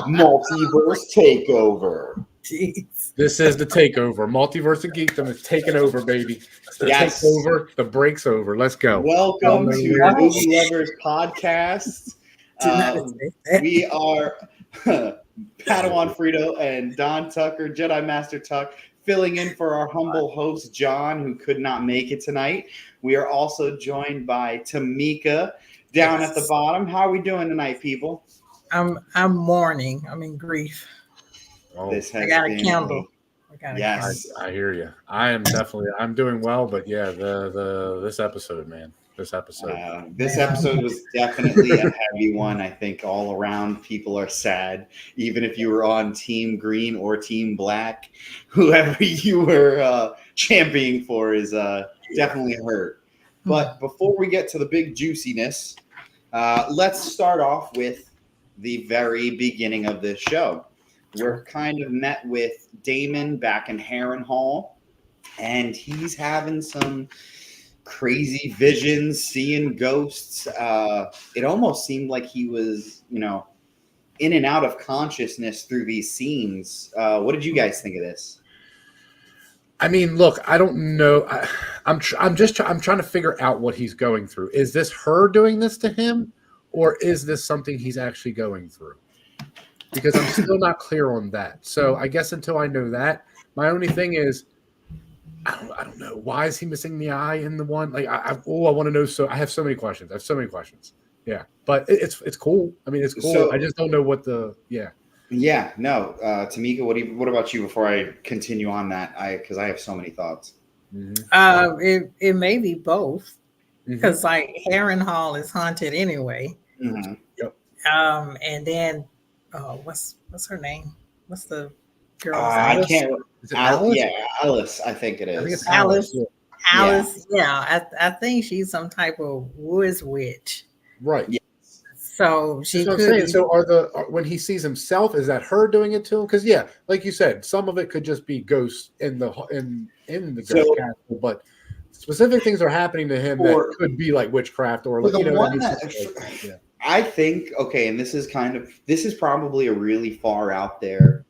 Multiverse Takeover. Jeez. This is the takeover. Multiverse of Geekdom is taking over, baby. It's the takeover. The break's over. Let's go. Welcome to the Movie Lovers Podcast. We are Padawan Frito and Don Tucker, Jedi Master Tuck, filling in for our humble host, John, who could not make it tonight. We are also joined by Tomeka down at the bottom. How are we doing tonight, people? I'm mourning. I'm in grief. Oh, I got a candle. I hear you. I'm doing well, but yeah, this episode, man. This episode was definitely a heavy one. I think all around people are sad. Even if you were on Team Green or Team Black, whoever you were championing for is definitely hurt. But before we get to the big juiciness, let's start off with the very beginning of this show. We're kind of met with Daemon back in Harrenhal, and he's having some crazy visions, seeing ghosts. It almost seemed like he was, in and out of consciousness through these scenes. What did you guys think of this? I mean, look, I don't know. I'm trying to figure out what he's going through. Is this her doing this to him, or is this something he's actually going through? Because I'm still not clear on that. So I guess until I know that, my only thing is, I don't know. Why is he missing the eye in the one? Like, I want to know. So I have so many questions. Yeah, but it's cool. I mean, it's cool. So, I just don't know what Yeah, no. Tomeka, what about you before I continue on that? Because I have so many thoughts. Mm-hmm. It may be both, because like Harrenhal is haunted anyway. Mm-hmm. Yep. And then what's her name? What's the girl? I can't. Alice? Yeah, Alice. I think it is. I think it's Alice. Alice. Yeah. I think she's some type of woods witch. Right. Yeah. So she could. Saying. So when he sees himself, is that her doing it to him? Because like you said, some of it could just be ghosts in the ghost castle, but specific things are happening to him that could be like witchcraft or like I think and this is probably a really far out there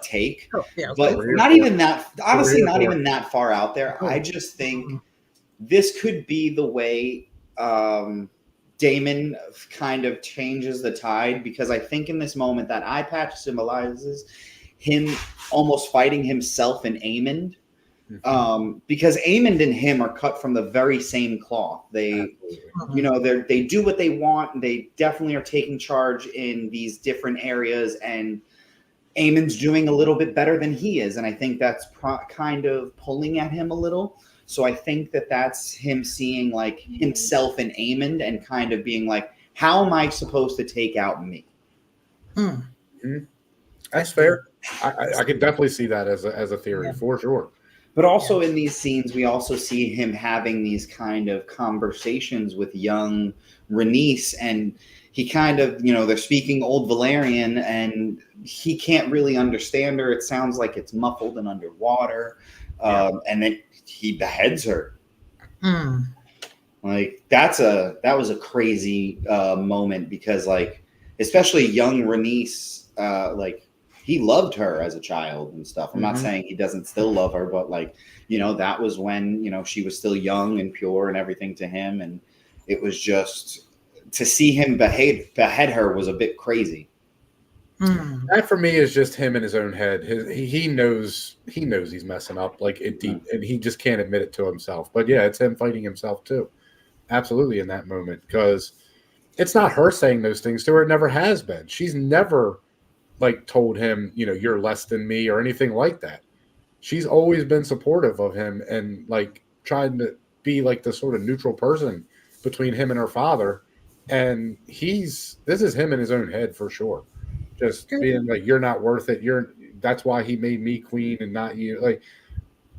take, but not even that. Honestly, not even that far out there. I just think this could be the way Daemon kind of changes the tide, because I think in this moment that eye patch symbolizes him almost fighting himself and Aemond. Because Aemond and him are cut from the very same cloth. They, they do what they want, and they definitely are taking charge in these different areas. And Aemond's doing a little bit better than he is, and I think that's kind of pulling at him a little. So I think that's him seeing like himself in Aemond and kind of being like, "How am I supposed to take out me?" That's fair. I can definitely see that as a theory for sure. But also in these scenes, we also see him having these kind of conversations with young Rhaenys, and he kind of, they're speaking Old Valyrian, and he can't really understand her. It sounds like it's muffled and underwater, and then he beheads her. Like that was a crazy moment, because like especially young Rhaenys, like. He loved her as a child and stuff. I'm not saying he doesn't still love her, but like, that was when, she was still young and pure and everything to him. And it was just to see him behead her was a bit crazy. That for me is just him in his own head. He knows he's messing up like deep, and he just can't admit it to himself. But yeah, it's him fighting himself too. Absolutely in that moment, because it's not her saying those things to her. It never has been. She's never like told him, you're less than me or anything like that. She's always been supportive of him and like trying to be like the sort of neutral person between him and her father. And this is him in his own head for sure. Just being like, you're not worth it. That's why he made me queen and not you. Like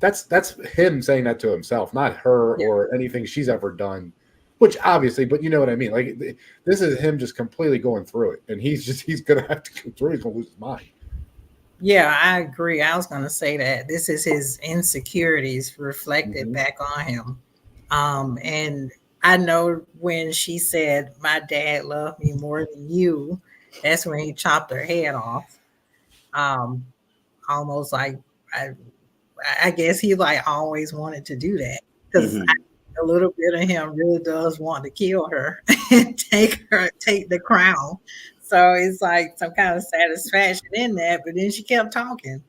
that's him saying that to himself, not her or anything she's ever done. Which obviously, but you know what I mean? Like, this is him just completely going through it. And he's going to have to go through it. He's going to lose his mind. Yeah, I agree. I was going to say that this is his insecurities reflected back on him. And I know when she said, my dad loved me more than you, that's when he chopped her head off. Almost like I guess he like always wanted to do that because a little bit of him really does want to kill her and take the crown. So it's like some kind of satisfaction in that. But then she kept talking.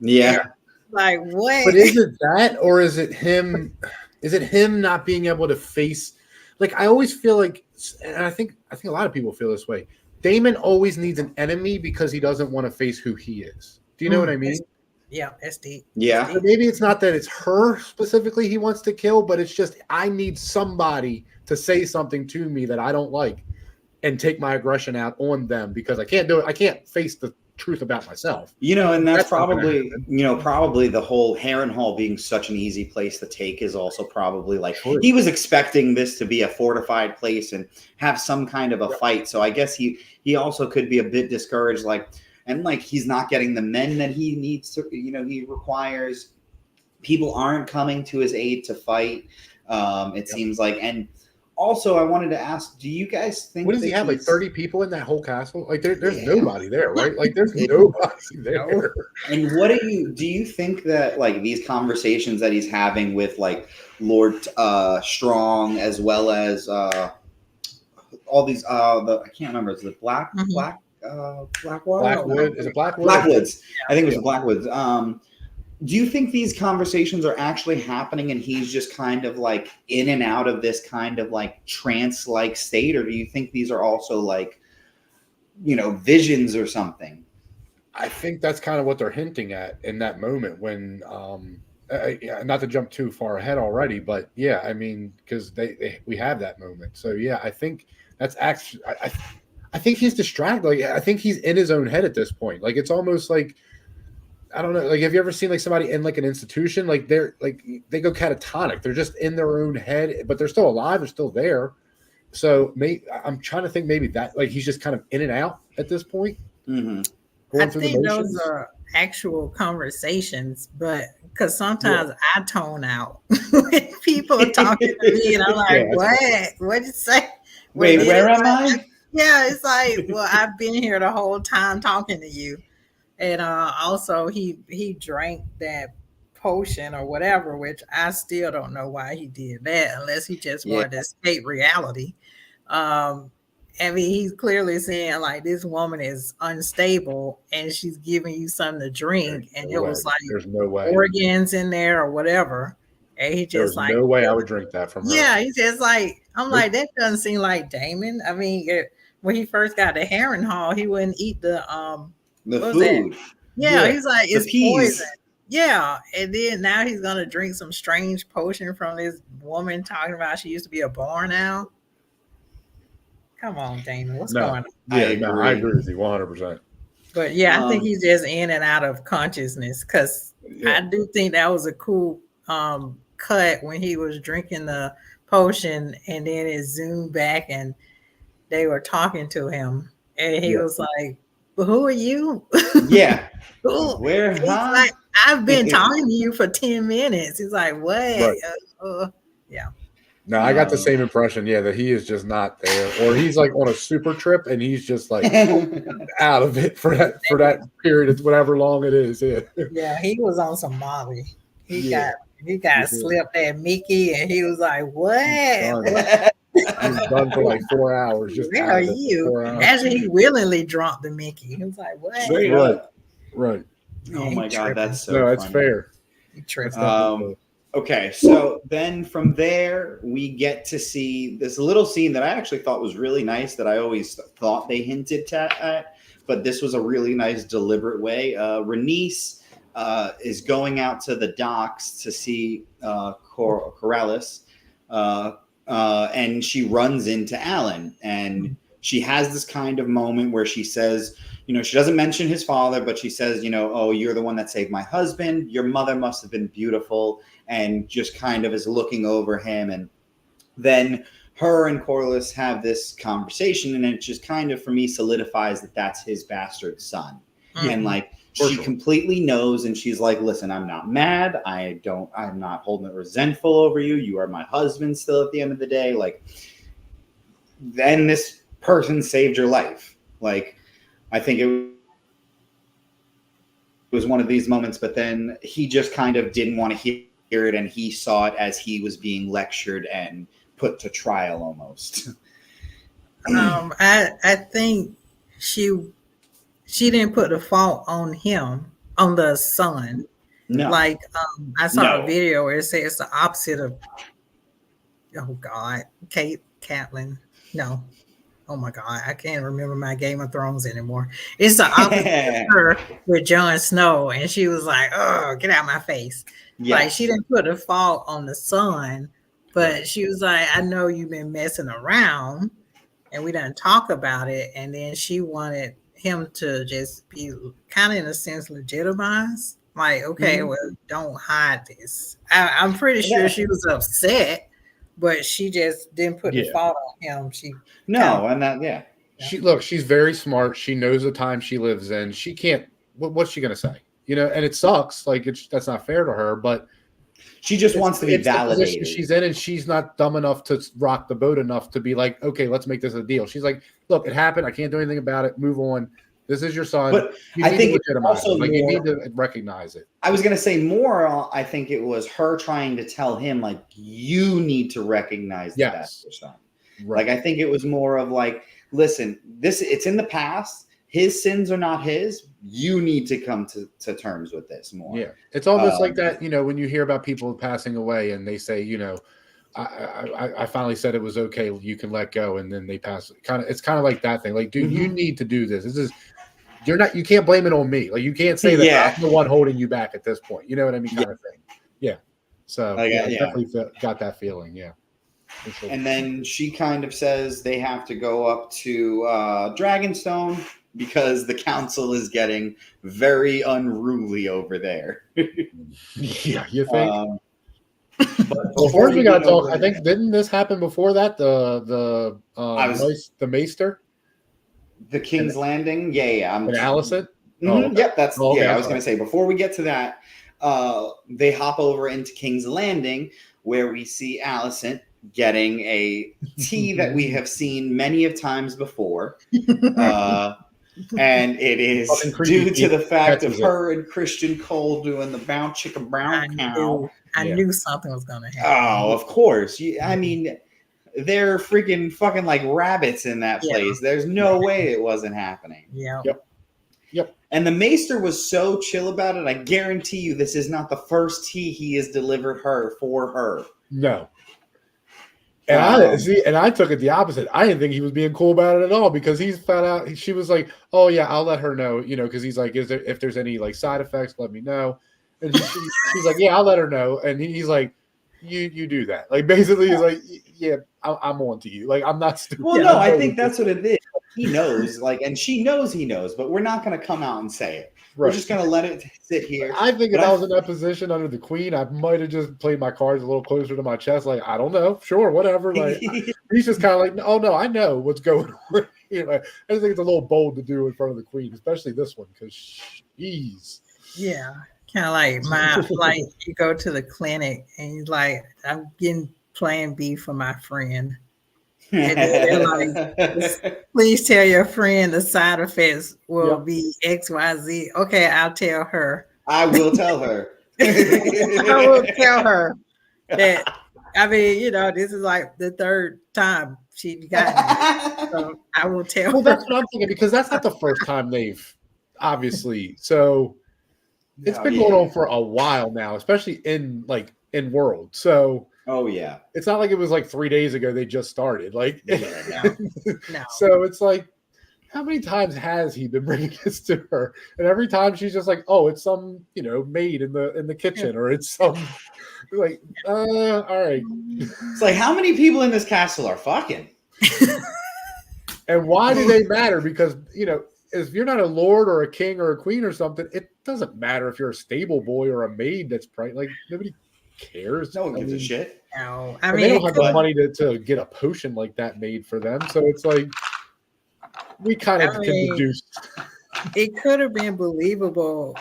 Yeah. Like what? But is it that, or is it him? Is it him not being able to face? Like I always feel like, and I think a lot of people feel this way. Daemon always needs an enemy because he doesn't want to face who he is. Do you know what I mean? Yeah, that's deep. Yeah. But maybe it's not that it's her specifically he wants to kill, but it's just I need somebody to say something to me that I don't like and take my aggression out on them because I can't do it. I can't face the truth about myself. And that's probably, probably the whole Harrenhal being such an easy place to take is also probably like he was expecting this to be a fortified place and have some kind of a fight. So I guess he also could be a bit discouraged, and he's not getting the men that he needs to, he requires. People aren't coming to his aid to fight. It seems like, and also I wanted to ask, do you guys think what does he have, like 30 people in that whole castle? Like there's nobody there, right? Like there's nobody there. And what do you think that these conversations that he's having with Lord Strong as well as all these I can't remember, is it Blackwood? Blackwood? Is it Blackwood? Blackwoods. I think it was Blackwoods. Do you think these conversations are actually happening and he's just kind of in and out of this kind of trance-like state? Or do you think these are also visions or something? I think that's kind of what they're hinting at in that moment when, not to jump too far ahead already, but yeah, I mean, because we have that moment. So yeah, I think that's actually, I think he's distracted. I think he's in his own head at this point. It's almost like, I don't know. Have you ever seen somebody in an institution? They go catatonic. They're just in their own head, but they're still alive. They're still there. So I'm trying to think maybe that he's just kind of in and out at this point. I think those are actual conversations, but because sometimes I tone out when people are talking to me, and I'm like, "What? What did you say? Wait, where am I?" Yeah, it's like, well, I've been here the whole time talking to you. And also he drank that potion or whatever, which I still don't know why he did that unless he just wanted to escape reality. I mean, he's clearly saying this woman is unstable and she's giving you something to drink, and it was there's no way organs in there or whatever. And he just there's no way I would drink that from her. Yeah, he's just I'm like, that doesn't seem like Daemon. I mean, when he first got to Harrenhal, he wouldn't eat the food. Yeah, he's like, it's poison. Yeah, and then now he's gonna drink some strange potion from this woman talking about she used to be a barn owl. Come on, Damon, what's going on? Yeah, I agree with you 100%. But yeah, I think he's just in and out of consciousness because I do think that was a cool cut when he was drinking the potion and then it zoomed back and they were talking to him and he was like, who are you? Yeah. Where? Like, I've been talking to you for 10 minutes. He's like, what? Right. Yeah. No, I got the same impression. Yeah, that he is just not there, or he's on a super trip and he's just out of it for that period of whatever long it is. Yeah. Yeah, he was on some Molly. He got slipped at Mickey, and he was like, what? He's done for 4 hours. Just where are you? Actually, he willingly dropped the Mickey. He was like, "What?" Right. Oh my God, that's so. No, that's fair. He tripped. Okay, so then from there we get to see this little scene that I actually thought was really nice. That I always thought they hinted at, but this was a really nice, deliberate way. Rhaenys is going out to the docks to see Corellis. And she runs into Alan, and she has this kind of moment where she says, she doesn't mention his father, but she says, oh, you're the one that saved my husband. Your mother must have been beautiful, and just kind of is looking over him. And then her and Corlys have this conversation, and it just kind of, for me, solidifies that that's his bastard son. Mm-hmm. And she completely knows, and she's like, listen, I'm not mad. I'm not holding it resentful over you. You are my husband still at the end of the day. Then this person saved your life. I think it was one of these moments, but then he just kind of didn't want to hear it, and he saw it as he was being lectured and put to trial almost. I think she didn't put the fault on him, on the son. No. Like I saw No. a video where it says it's the opposite of, oh God, Catelyn. No. Oh my God, I can't remember my Game of Thrones anymore. It's the opposite of her with Jon Snow, and she was like, "Oh, get out of my face!" Yes. Like she didn't put the fault on the son, but she was like, "I know you've been messing around, and we didn't talk about it." And then she wanted him to just be kind of, in a sense, legitimized. Like, okay, well, don't hide this. I'm pretty sure she was upset. But she just didn't put the fault on him. She's very smart. She knows the time she lives in. She can't. What's she gonna say? You know, and it sucks. Like that's not fair to her. But she just wants to be validated. She's in, and she's not dumb enough to rock the boat enough to be like, okay, let's make this a deal. She's like, look, it happened. I can't do anything about it. Move on. This is your son. But I think it's also like you need to recognize it. I was going to say more. I think it was her trying to tell him, like, you need to recognize that that's your son. Right. Like, I think it was more of like, listen, it's in the past. His sins are not his. You need to come to terms with this more. Yeah, it's almost like that. You know, when you hear about people passing away and they say, you know, I finally said it was okay. You can let go, and then they pass. It's kind of like that thing. Like, dude, you need to do this. This is. You can't blame it on me. Like, you can't say that I'm the one holding you back at this point. You know what I mean? Kind of thing. Yeah. So I definitely got that feeling. Yeah. Sure. And then she kind of says they have to go up to Dragonstone because the council is getting very unruly over there. Yeah, you think? But first we got to talk. I think didn't this happen before that? The Maester. The King's Landing, yeah. And Alicent? Yep, that's I was going to say, before we get to that, they hop over into King's Landing, where we see Alicent getting a tea that we have seen many of times before. And it is due to the fact of her and Criston Cole doing the bow chicka brown cow. I knew something was going to happen. Oh, of course. I mean... They're freaking fucking like rabbits in that place. There's no way it wasn't happening. Yep. And the Maester was so chill about it. I guarantee you this is not the first tea he has delivered for her. No. And I took it the opposite. I didn't think he was being cool about it at all because he's found out she was like, oh yeah, I'll let her know, you know, because he's like, if there's any like side effects, let me know. And she's like, yeah, I'll let her know. And he's like, you do that. Like basically he's like, yeah, I'm on to you. Like, I'm not stupid. Well, no, I think that's what it is. He knows, like, and she knows he knows, but we're not going to come out and say it. Right. We're just going to let it sit here. I think if I was in that position under the Queen, I might have just played my cards a little closer to my chest. Like, I don't know. Sure, whatever. Like, he's just kind of like, oh, no, I know what's going on. You know, I just think it's a little bold to do in front of the Queen, especially this one, because she's. Yeah. Kind of like you go to the clinic and you're like, I'm getting Plan B for my friend. And they're like, please tell your friend the side effects will be XYZ. Okay, I'll tell her. I will tell her. I will tell her that. I mean, you know, this is like the third time she got me. So I will tell her. That's what I'm thinking, because that's not the first time they've obviously. So it's been going on for a while now, especially in World. So it's not like it was like 3 days ago they just started. Like no. So it's like, how many times has he been bringing this to her? And every time she's just like, oh, it's some, you know, maid in the kitchen, or it's some like, all right. It's like, how many people in this castle are fucking? And why do they matter? Because, you know, if you're not a lord or a king or a queen or something, it doesn't matter if you're a stable boy or a maid that's pregnant. Like, nobody cares. No one gives a shit. No, I mean, they don't have the money to get a potion like that made for them. So it's like, we kind of can deduce. It could have been believable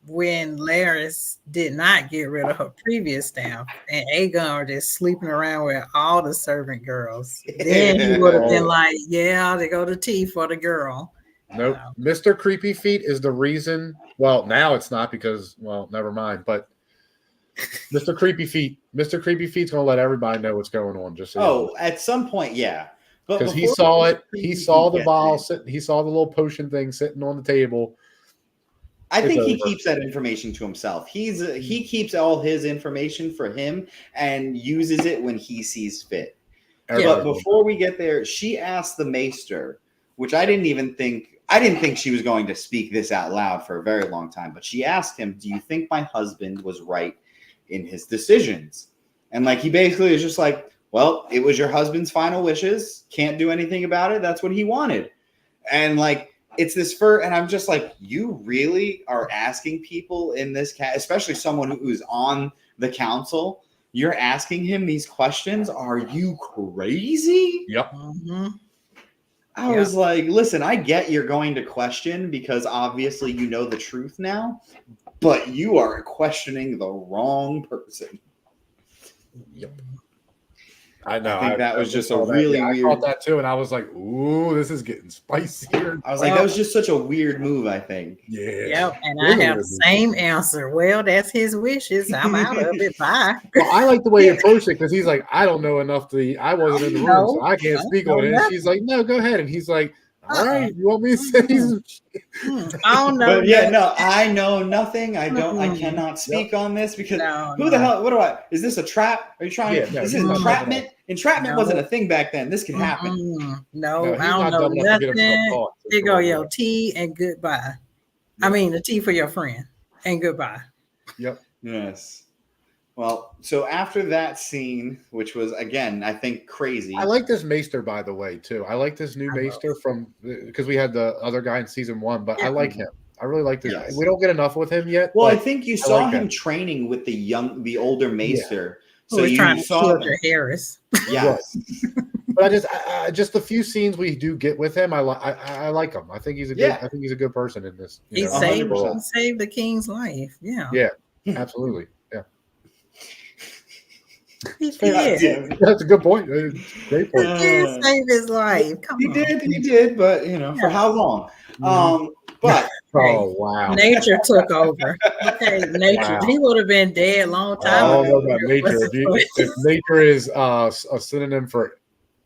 when Larys did not get rid of her previous staff and Aegon were just sleeping around with all the servant girls. Then he would have been like, yeah, they go to tea for the girl. Nope. Mr. Creepy Feet is the reason. Well, now it's not because, well, never mind. But Mr. Creepy Feet's gonna let everybody know what's going on. Just so at some point, yeah. But because he saw it, he saw the vial sitting, he saw the little potion thing sitting on the table. I think he keeps that information to himself. He keeps all his information for him and uses it when he sees fit. But before we get there, she asked the Maester, which I didn't think she was going to speak this out loud for a very long time, but she asked him, do you think my husband was right in his decisions? And like, he basically is just like, well, it was your husband's final wishes. Can't do anything about it. That's what he wanted. And like, it's this and I'm just like, you really are asking people in this especially someone who's on the council, you're asking him these questions? Are you crazy? Yep. Mm-hmm. I was like, listen, I get you're going to question because obviously you know the truth now, but you are questioning the wrong person. Yep. I know. I think that was just a really weird. I thought that too, and I was like, "Ooh, this is getting spicier." I was like, that was just such a weird move. I think. Yeah. Yep. And I have the same answer. Well, that's his wishes. I'm out of it. Bye. Well, I like the way he approached it because he's like, "I don't know enough I wasn't in the room, so I can't speak on it." And she's like, "No, go ahead." And he's like, "All right, you want me to say some shit?" I don't know. But yeah, no, I know nothing. I cannot speak on this because the hell? What do I? Is this a trap? Are you trying? Is this entrapment? Entrapment wasn't a thing back then. This can happen. No, I don't know nothing. Here go your tea and goodbye. Yep. I mean, the tea for your friend and goodbye. Yep. Yes. Well, so after that scene, which was, again, I think crazy. I like this Maester, by the way, too. I like this new Maester because we had the other guy in season 1, but I like him. I really like this. Yes. We don't get enough with him yet. Well, I think you saw him training with the older Maester. Yeah. So you trying to kill your Harris. Yes. But I just the few scenes we do get with him, I like him. I think he's a good person in this. He saved the king's life. Yeah. Yeah, absolutely. Yeah. He did. That's a good point. Great point. He did save his life. He did, but for how long? But oh wow, nature took over. Okay, nature. Wow. He would have been dead a long time ago. About nature. If nature is a synonym for,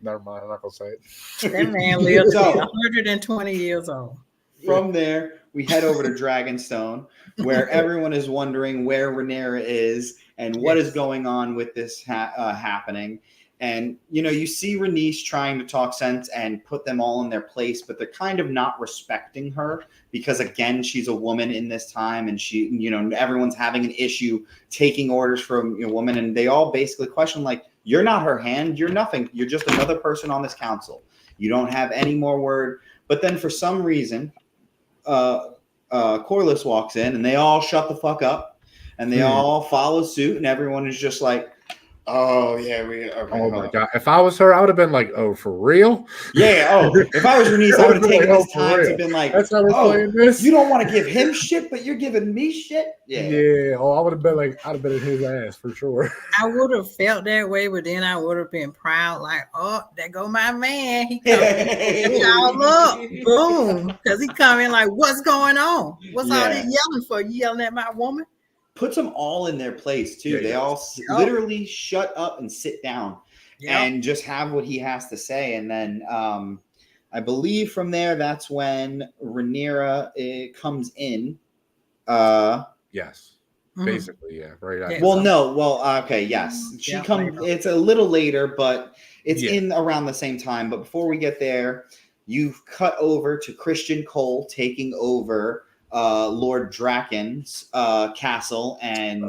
never mind. I'm not gonna say it. That man lived 120 years old. From there, we head over to Dragonstone, where everyone is wondering where Rhaenyra is and what is going on with this happening. And, you see Rhaenys trying to talk sense and put them all in their place, but they're kind of not respecting her because, again, she's a woman in this time and she, everyone's having an issue taking orders from a woman. And they all basically question, like, you're not her hand. You're nothing. You're just another person on this council. You don't have any more word. But then for some reason, Corlys walks in and they all shut the fuck up and they all follow suit. And everyone is just like, oh, yeah, we are. Oh, my God. If I was her, I would have been like, oh, for real? Yeah. Oh, if I was Rhaenys, I would have taken this time to been like, that's how we're playing this. You don't want to give him shit, but you're giving me shit? Yeah. Oh, I would have been like, I'd have been in his ass for sure. I would have felt that way, but then I would have been proud, like, oh, there go my man. He coming. Y'all up. Boom. Because he coming like, what's going on? What's all this yelling for? You yelling at my woman? Puts them all in their place too. They all literally shut up and sit down and just have what he has to say. And then I believe from there, that's when Rhaenyra comes in. Yes. Basically, yeah. Right. Well, no. Well, okay. Yes. She comes. It's a little later, but it's in around the same time. But before we get there, you've cut over to Criston Cole taking over Lord Drakken's castle, and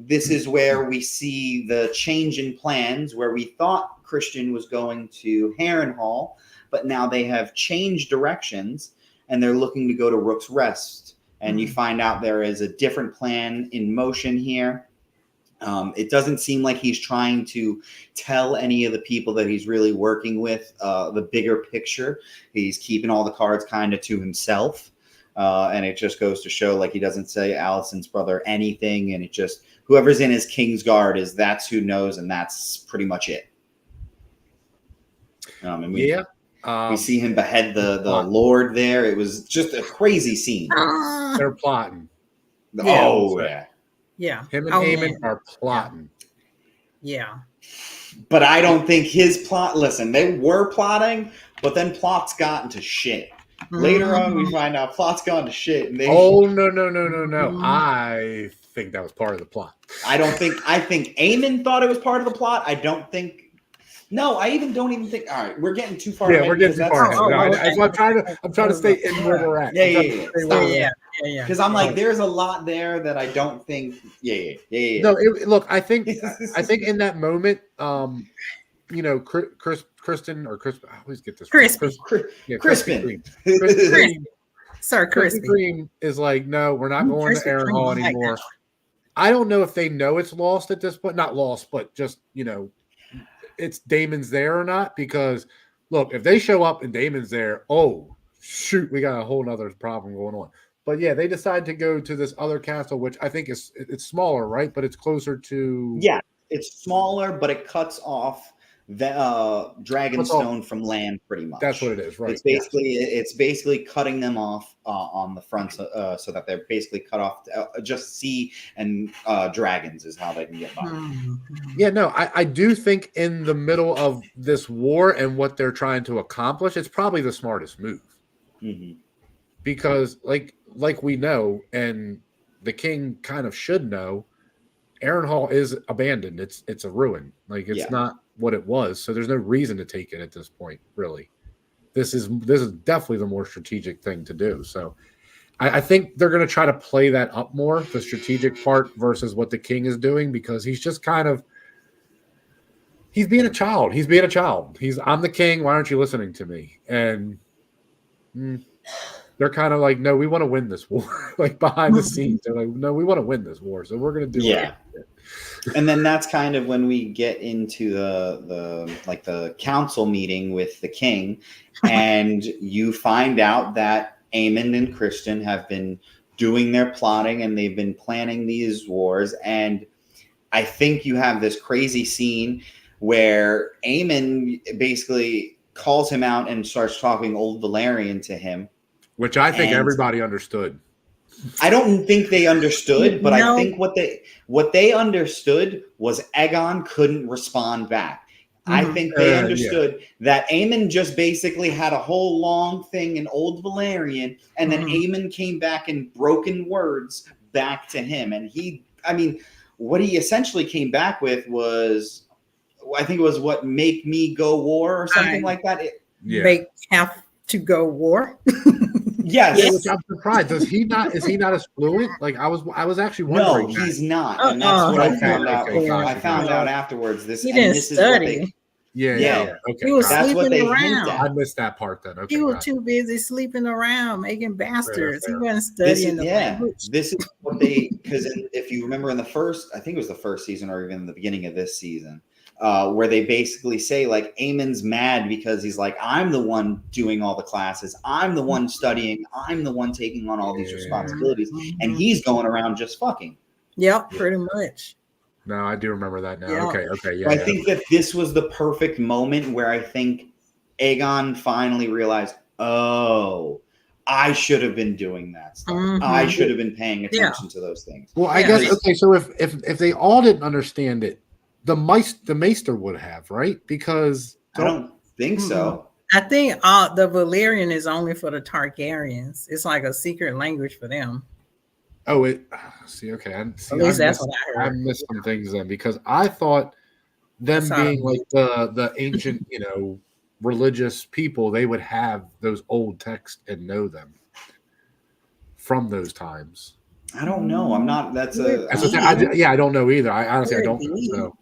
this is where we see the change in plans, where we thought Criston was going to Harrenhal, but now they have changed directions and they're looking to go to Rook's Rest. And you find out there is a different plan in motion here. It doesn't seem like he's trying to tell any of the people that he's really working with the bigger picture. He's keeping all the cards kind of to himself. And it just goes to show, like, he doesn't say Alicent's brother anything, and it just, whoever's in his Kingsguard that's who knows, and that's pretty much it. We see him behead the Lord there. It was just a crazy scene. They're plotting. Oh, yeah. Yeah. Him and Daemon are plotting. Yeah. But I don't think his plot... Listen, they were plotting, but then plots got into shit. Later on, we find out plots got into shit. And Oh, no. I think that was part of the plot. I think Aemon thought it was part of the plot. I don't think... No, I don't even think... All right, we're getting too far ahead. We're getting too far ahead. I'm trying to stay in where we're at. Yeah. Because I'm like, there's a lot there that I don't think... Yeah. No, look, I think in that moment, Criston or Crisp, I always get this. Crispin. Sir Crispin is like, no, we're not going to Harrenhal anymore. I don't know if they know it's lost at this point. Not lost, but just, it's Daemon's there or not. Because, look, if they show up and Daemon's there, oh, shoot, we got a whole other problem going on. But, yeah, they decide to go to this other castle, which I think it's smaller, right? But it's closer to... Yeah, it's smaller, but it cuts off the Dragonstone from land pretty much. That's what it is, right? It's basically cutting them off on the front so that they're basically cut off. Just sea and dragons is how they can get by. Yeah, no, I do think in the middle of this war and what they're trying to accomplish, it's probably the smartest move. Mm-hmm. Because like we know, and the king kind of should know, Harrenhal is abandoned. It's a ruin. Like it's not what it was. So there's no reason to take it at this point, really. This is definitely the more strategic thing to do. So I think they're going to try to play that up more, the strategic part versus what the king is doing, because he's just kind of he's being a child. I'm the king. Why aren't you listening to me? And they're kind of like, no, we want to win this war. Like behind the scenes, they're like, no, we want to win this war, so we're going to do it. And then that's kind of when we get into the council meeting with the king, and you find out that Aemon and Criston have been doing their plotting and they've been planning these wars. And I think you have this crazy scene where Aemon basically calls him out and starts talking Old Valyrian to him. Which I think everybody understood. I don't think they understood, but I think what they understood was Aegon couldn't respond back. I think they understood that Aemon just basically had a whole long thing in Old Valyrian, and then Aemon came back in broken words back to him. And what he essentially came back with was, I think it was what, make me go war or something like that. Make have to go war. Yes. Which I'm surprised. Is he not as fluent? Like I was actually wondering. No, he's not. And that's what I found out. I found out afterwards. He didn't study. Yeah. Okay. He was sleeping around. I missed that part then. Okay. He was too busy sleeping around, making bastards. He wasn't studying the language. This is what because if you remember in the first, I think it was the first season or even the beginning of this season, where they basically say like Aemon's mad because he's like, I'm the one doing all the classes. I'm the one studying. I'm the one taking on all these responsibilities. And he's going around just fucking. Yep, pretty much. No, I do remember that now. Yeah. Okay. Yeah. I think that this was the perfect moment where I think Aegon finally realized, oh, I should have been doing that stuff. I should have been paying attention to those things. Well, I guess, okay, so if they all didn't understand it, the Maester would have, right? Because I don't think so. I think the Valyrian is only for the Targaryens. It's like a secret language for them. Oh, okay. At least that's what I heard. I missed some things then because I thought them being like the ancient, religious people, they would have those old texts and know them from those times. I don't know. I'm not. I don't know either. I honestly don't know. So.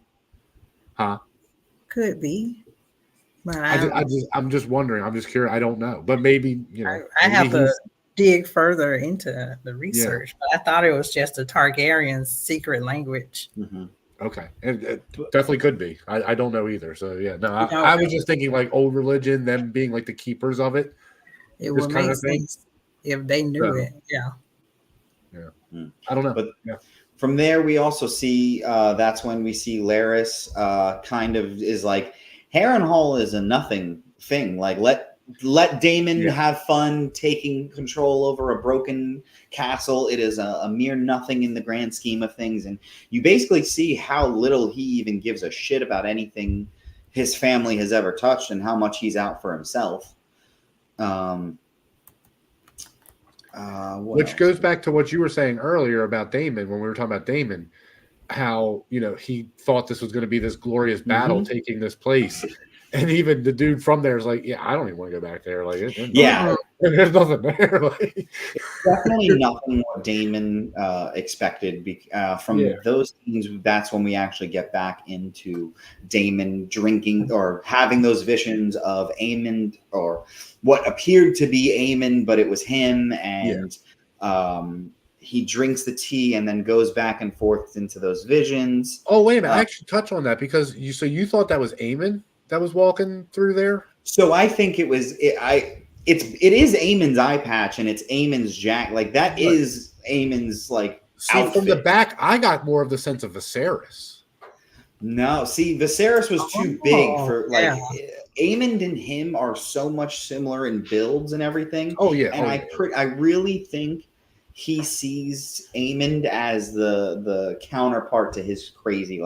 Huh? Could be. But I'm just wondering. I'm just curious. I don't know. But maybe, I have to dig further into the research. But I thought it was just a Targaryen secret language. Mm-hmm. Okay. It definitely could be. I don't know either. So, yeah. No, I was just thinking like old religion, them being like the keepers of it. It would make sense if they knew it. Yeah. Yeah. I don't know. But from there, we also see that's when we see Larys kind of is like, Harrenhal is a nothing thing. Like, let let Daemon have fun taking control over a broken castle. It is a mere nothing in the grand scheme of things. And you basically see how little he even gives a shit about anything his family has ever touched and how much he's out for himself. Which goes back to what you were saying earlier about Daemon when we were talking about Daemon, how, he thought this was going to be this glorious battle taking this place. And even the dude from there is like, yeah, I don't even want to go back there. Like, there's nothing there. Like, definitely nothing what Daemon expected. From those scenes, that's when we actually get back into Daemon drinking or having those visions of Aemon, or what appeared to be Aemon, but it was him. And he drinks the tea and then goes back and forth into those visions. Oh, wait a minute. I actually touch on that because you thought that was Aemon that was walking through there? So I think it was it is Aemon's eye patch and it's Aemon's jack. Like that is Aemon's outfit. From the back, I got more of the sense of Viserys. No, see, Viserys was too big for Aemon and him are so much similar in builds and everything. Oh yeah, and I really think he sees Aemon as the counterpart to his crazy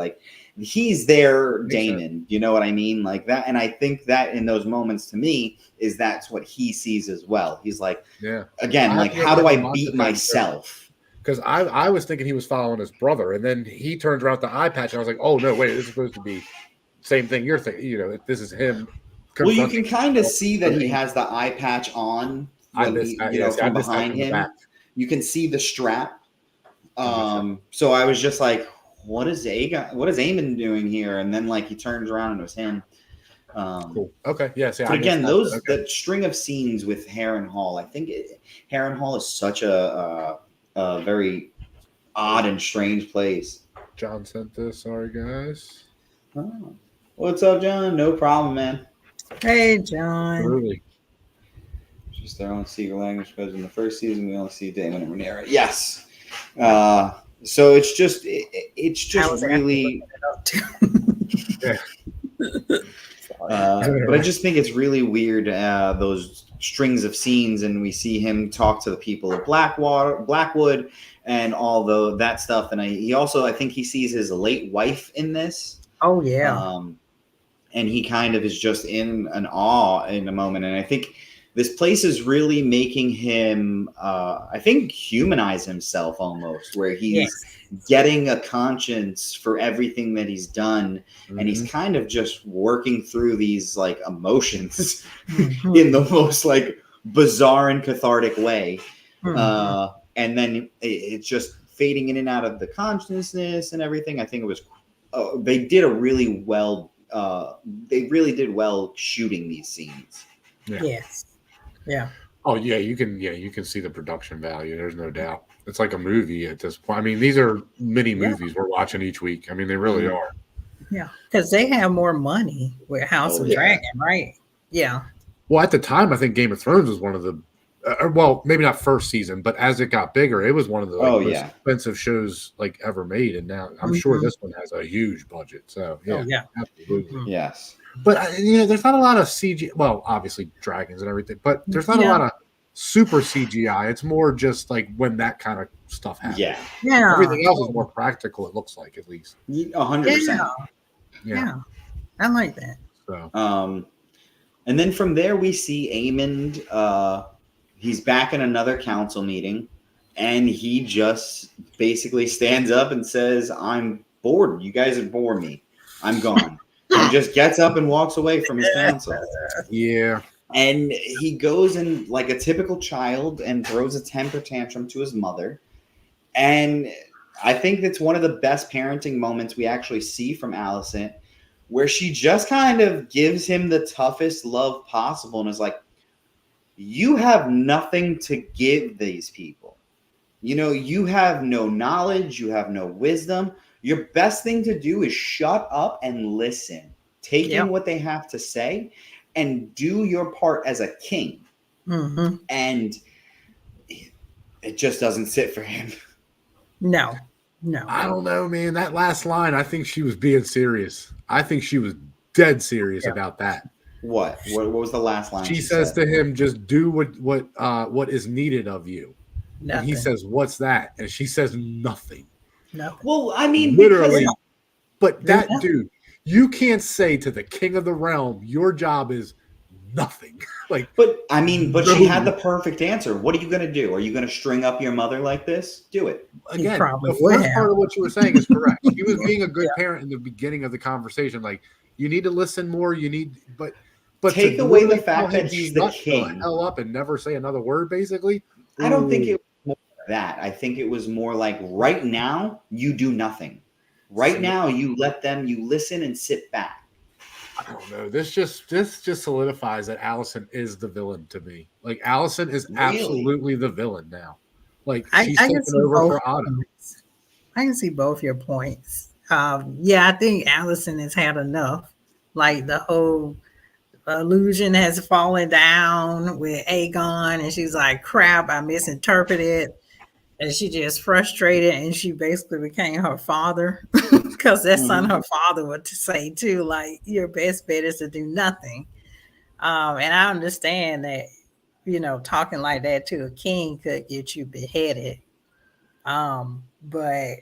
he's their Daemon, you know what I mean? Like that. And I think that in those moments to me that's what he sees as well. He's like, again, how do I beat myself? Because I was thinking he was following his brother, and then he turns around the eye patch and I was like, oh no, wait, this is supposed to be same thing you're thinking, this is him. Well, you can kind of see that he has the eye patch on from behind him. You can see the strap. So I was just like, what is Aemon doing here? And then he turns around and it was him. Cool. Okay. Yeah. But again, that string of scenes with Harrenhal, I think Harrenhal is such a very odd and strange place. John sent this. Sorry, guys. Oh. What's up, John? No problem, man. Hey, John. Early. Just their own secret language, because in the first season we only see Daemon and Rhaenyra. Yes. So it's just really. But I just think it's really weird, those strings of scenes, and we see him talk to the people of Blackwood, and all that stuff. And I think he sees his late wife in this. Oh yeah. And he kind of is just in an awe in a moment, and I think this place is really making him, I think, humanize himself almost, where he's getting a conscience for everything that he's done. Mm-hmm. And he's kind of just working through these emotions in the most bizarre and cathartic way. Mm-hmm. And then it's just fading in and out of the consciousness and everything. I think it was, they did really well shooting these scenes. Yeah. Yes. Yeah. Oh yeah, you can see the production value. There's no doubt. It's like a movie at this point. I mean, these are mini movies we're watching each week. I mean, they really are. Yeah, because they have more money with House of Dragon, right? Yeah. Well, at the time, I think Game of Thrones was one of the, well, maybe not first season, but as it got bigger, it was one of the most expensive shows ever made. And now I'm sure this one has a huge budget. So absolutely. Yes. But there's not a lot of CG. Well, obviously dragons and everything, but there's not a lot of super CGI. It's more just when that kind of stuff happens. Yeah. Everything else is more practical. It looks like, at least. 100%. Yeah. I like that. So. And then from there we see Aemon. He's back in another council meeting, and he just basically stands up and says, "I'm bored. You guys have bored me. I'm gone." He just gets up and walks away from his council. Yeah. And he goes in like a typical child and throws a temper tantrum to his mother. And I think that's one of the best parenting moments we actually see from Alicent, where she just kind of gives him the toughest love possible and is like, you have nothing to give these people. You have no knowledge. You have no wisdom. Your best thing to do is shut up and listen, take in what they have to say, and do your part as a king. Mm-hmm. And it just doesn't sit for him. No. I don't know, man. That last line, I think she was being serious. I think she was dead serious about that. What was the last line? She says said? to him, "Just do what is needed of you." Nothing. And he says, "What's that?" And she says, "Nothing." Nothing. Well, I mean, literally. because But that dude, you can't say to the king of the realm, "Your job is nothing." Like, but she had the perfect answer. What are you going to do? Are you going to string up your mother like this? Do it. Again, the first part of what you were saying is correct. He was being a good parent in the beginning of the conversation. Like, you need to listen more. But take away the fact that he's the king. Hell up and never say another word. Basically, I don't think it was more that. I think it was more like right now you do nothing. Right now you listen and sit back. I don't know. This just solidifies that Alicent is the villain to me. Like, Alicent is absolutely the villain now. Like, she's taking over for Otto. I can see both your points. I think Alicent has had enough. Like, the whole illusion has fallen down with Aegon, and she's like, crap, I misinterpreted. And she just frustrated, and she basically became her father, because that's something her father would say too. Like, your best bet is to do nothing. And I understand that, talking like that to a king could get you beheaded. But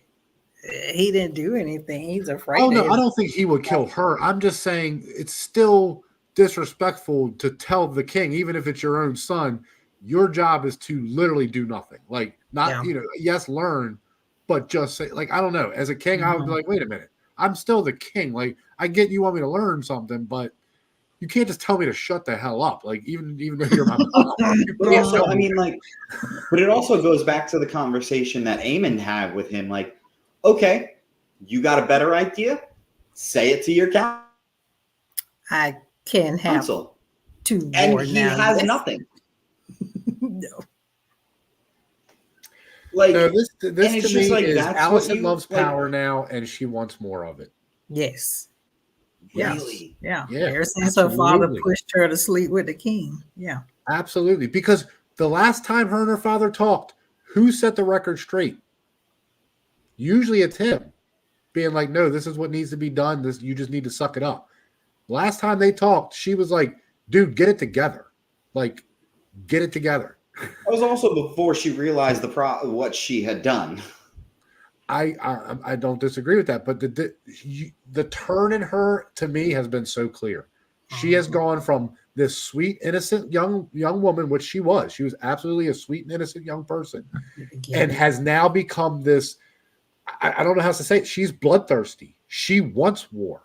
he didn't do anything. He's afraid. Oh no, I don't think he would kill her. I'm just saying it's still disrespectful to tell the king, even if it's your own son, your job is to literally do nothing. Like, not, yes, learn, but just say, like, I don't know. As a king, I would be like, wait a minute, I'm still the king. Like, I get you want me to learn something, but you can't just tell me to shut the hell up. Like, even though you're my mom. But also, I mean, like, but it also goes back to the conversation that Aemon had with him. Like, okay, you got a better idea? Say it to your council. I can have two more and he now. has nothing. No. Like, no, this to me like, is Alicent loves power now, and she wants more of it. Yes. Really? Yeah. Ever since her father pushed her to sleep with the king. Yeah. Absolutely. Because the last time her and her father talked, who set the record straight? Usually it's him being like, no, this is what needs to be done. You just need to suck it up. Last time they talked, she was like, dude, get it together. Like, get it together. That was also before she realized what she had done. I don't disagree with that, but the turn in her to me has been so clear. She has gone from this sweet, innocent young woman, which she was. She was absolutely a sweet and innocent young person, and has now become this. I don't know how to say it. She's bloodthirsty. She wants war.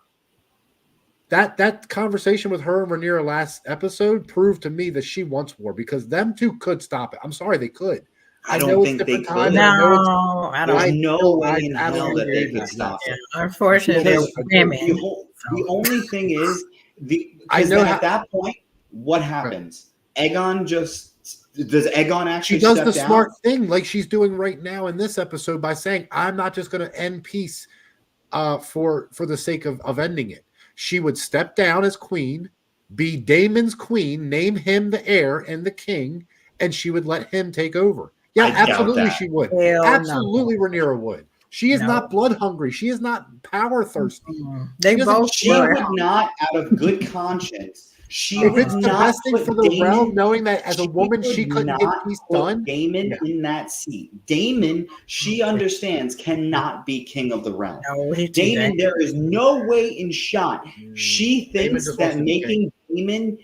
That conversation with her and Rhaenyra last episode proved to me that she wants war, because them two could stop it. I'm sorry, they could. I don't think they could. No, I don't. There's no way in hell that they could stop it. Unfortunately, they're women. The only thing is, because then at that point, what happens? Right. Does Aegon actually? She does step the down? smart thing, like she's doing right now in this episode, by saying, "I'm not just going to end peace for the sake of ending it." She would step down as queen, be Daemon's queen, name him the heir and the king, and she would let him take over. Yeah, absolutely she would. Absolutely, no. Rhaenyra would. She is not blood hungry. She is not power thirsty. They both. She would not, out of good conscience. If it's the best thing for the realm, knowing that as a woman she couldn't get peace done. Daemon in that seat. Daemon, she understands, cannot be king of the realm. No, Daemon, there is no way in shot. She thinks that making Daemon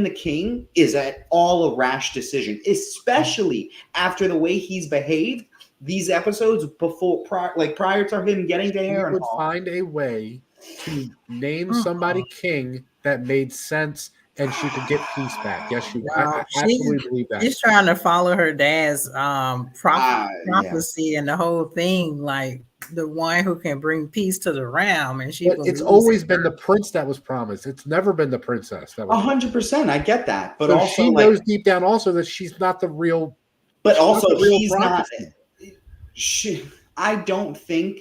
the king is at all a rash decision, especially after the way he's behaved these episodes prior to him getting to Harrenhal. Would find a way to name somebody king that made sense, and she could get peace back. Yes, she. I absolutely believe that. She's trying to follow her dad's prophecy and the whole thing, like the one who can bring peace to the realm. And it's always been the prince that was promised. It's never been the princess. 100%. I get that, but so also she knows deep down also that she's not the real. But also, he's not. I don't think.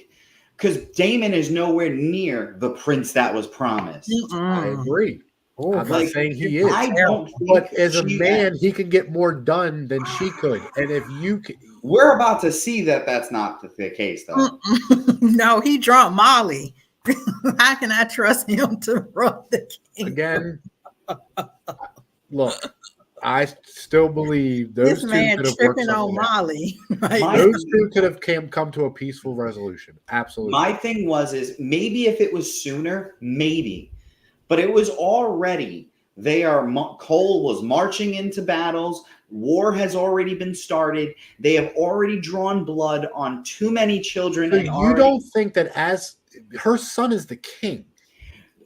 Because Daemon is nowhere near the prince that was promised. I agree. I'm not saying he is. I don't think but as a man, he can get more done than she could. And if you can... We're about to see that that's not the case, though. No, he drunk Molly. How can I trust him to run the kingdom? Again, look, I still believe This those two man could have worked tripping on something out. Molly. Those two could have come to a peaceful resolution. Absolutely. My thing is maybe if it was sooner, maybe, but it was already. Cole was marching into battles. War has already been started. They have already drawn blood on too many children. So you don't think that as her son is the king,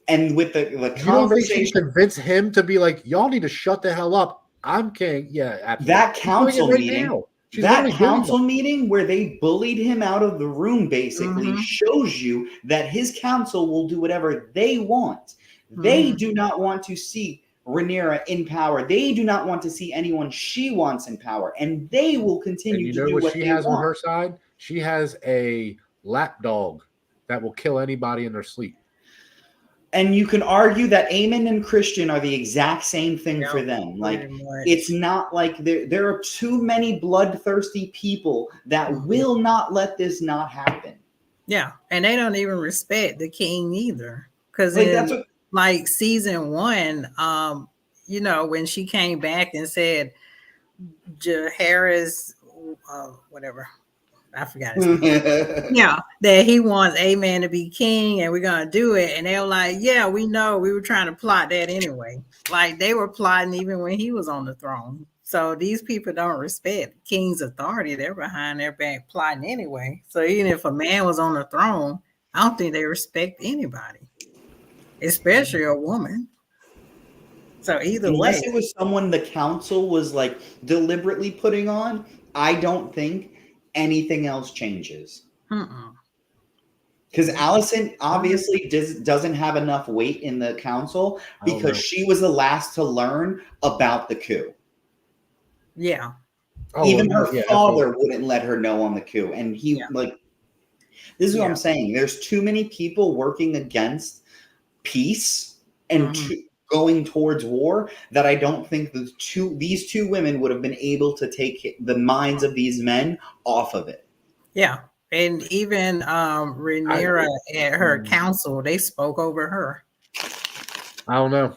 and with the you don't think she conversation, can convince him to be like, y'all need to shut the hell up. I'm king. Yeah, absolutely. That council meeting. That council meeting where they bullied him out of the room basically shows you that his council will do whatever they want. They do not want to see Rhaenyra in power. They do not want to see anyone she wants in power, and they will continue to do what she has on her side. She has a lapdog that will kill anybody in their sleep. And you can argue that Aemon and Criston are the exact same thing for them. Like, it's not like there are too many bloodthirsty people that will not let this not happen. Yeah, and they don't even respect the king either. Because like season 1, you know, when she came back and said Jaehaerys, whatever, I forgot his name. Yeah, that he wants a man to be king and we're gonna do it. And they were like, yeah, we know, we were trying to plot that anyway. Like they were plotting even when he was on the throne. So these people don't respect the king's authority. They're behind their back plotting anyway. So even if a man was on the throne, I don't think they respect anybody, especially a woman. So either way, unless it was someone the council was like deliberately putting on, I don't think anything else changes. Because Alicent obviously doesn't have enough weight in the council because she was the last to learn about the coup. Yeah. Even her father wouldn't let her know on the coup. And he this is what I'm saying. There's too many people working against peace and going towards war that I don't think these two women would have been able to take the minds of these men off of it. Yeah. And even Rhaenyra at her council, they spoke over her. I don't know.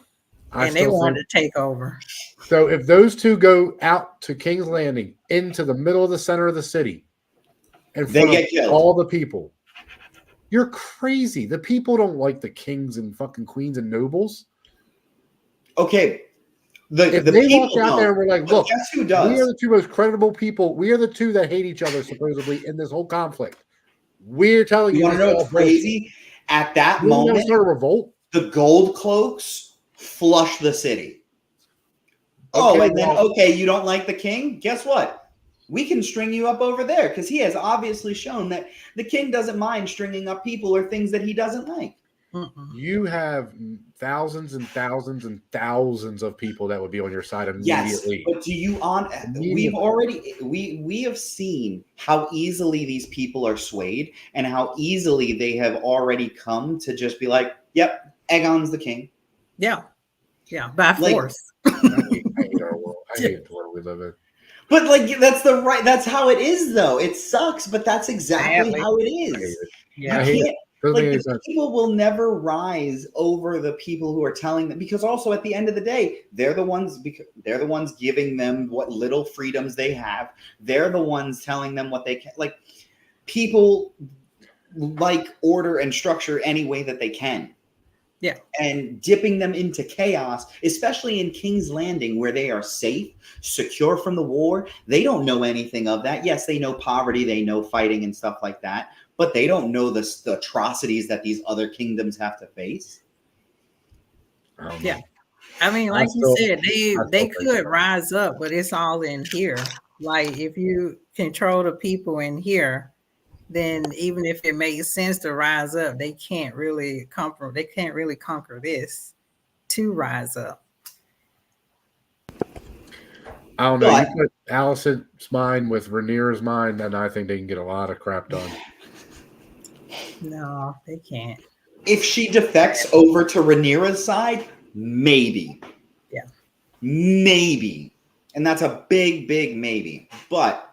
And they wanted to take over. So if those two go out to King's Landing into the middle of the center of the city and they get killed, all the people, you're crazy. The people don't like the kings and fucking queens and nobles. Okay. If they walked out there and were like, look, guess who does? We are the two most credible people. We are the two that hate each other, supposedly, in this whole conflict. We're telling you. You want to know what's crazy? At that moment, start a revolt. The gold cloaks flush the city. You don't like the king? Guess what? We can string you up over there because he has obviously shown that the king doesn't mind stringing up people or things that he doesn't like. You have thousands and thousands and thousands of people that would be on your side immediately. Yes, but we have seen how easily these people are swayed and how easily they have already come to just be like, yep, Aegon's the king. Yeah, by force. I hate our world. I hate the world we live in. But that's how it is though. It sucks, but that's exactly how it is. I hate it. The people will never rise over the people who are telling them, because also at the end of the day, they're the ones giving them what little freedoms they have. They're the ones telling them what they can. Like, people like order and structure any way that they can. Yeah. And dipping them into chaos, especially in King's Landing, where they are safe, secure from the war. They don't know anything of that. Yes, they know poverty, they know fighting and stuff like that, but they don't know the atrocities that these other kingdoms have to face. Yeah. I mean, like you said, they could rise up, but it's all in here. Like, if you control the people in here, then even if it makes sense to rise up, they can't really conquer this to rise up. I don't know. You put Alicent's mind with Rhaenyra's mind, and I think they can get a lot of crap done. No, they can't. If she defects over to Rhaenyra's side, maybe. Yeah. Maybe. And that's a big, big maybe. But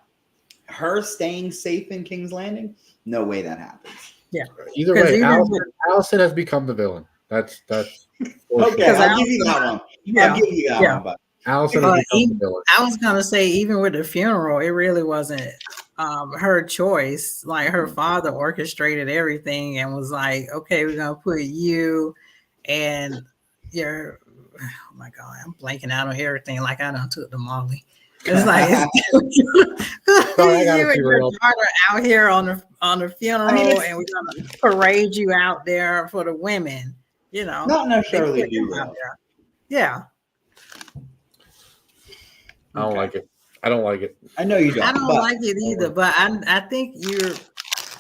her staying safe in King's Landing, no way that happens. Yeah. Either 'Cause way, even Alicent has become the villain. That's for Okay, sure. I'll give you that one. Yeah, I'll give you that yeah. one. But Alicent has become the villain. I was gonna say, even with the funeral, it really wasn't her choice. Like her father orchestrated everything and was like, "Okay, we're gonna put you and your." Oh my God, I'm blanking out on everything. Like I done took the Molly. It's like Sorry, I gotta you be and your real. daughter out here on the funeral, it's- and we're gonna parade you out there for the women. You know, not they necessarily put do him out that. there. Yeah. I don't Okay. like it. I don't like it. I know you don't. I don't but like it either, but I think you're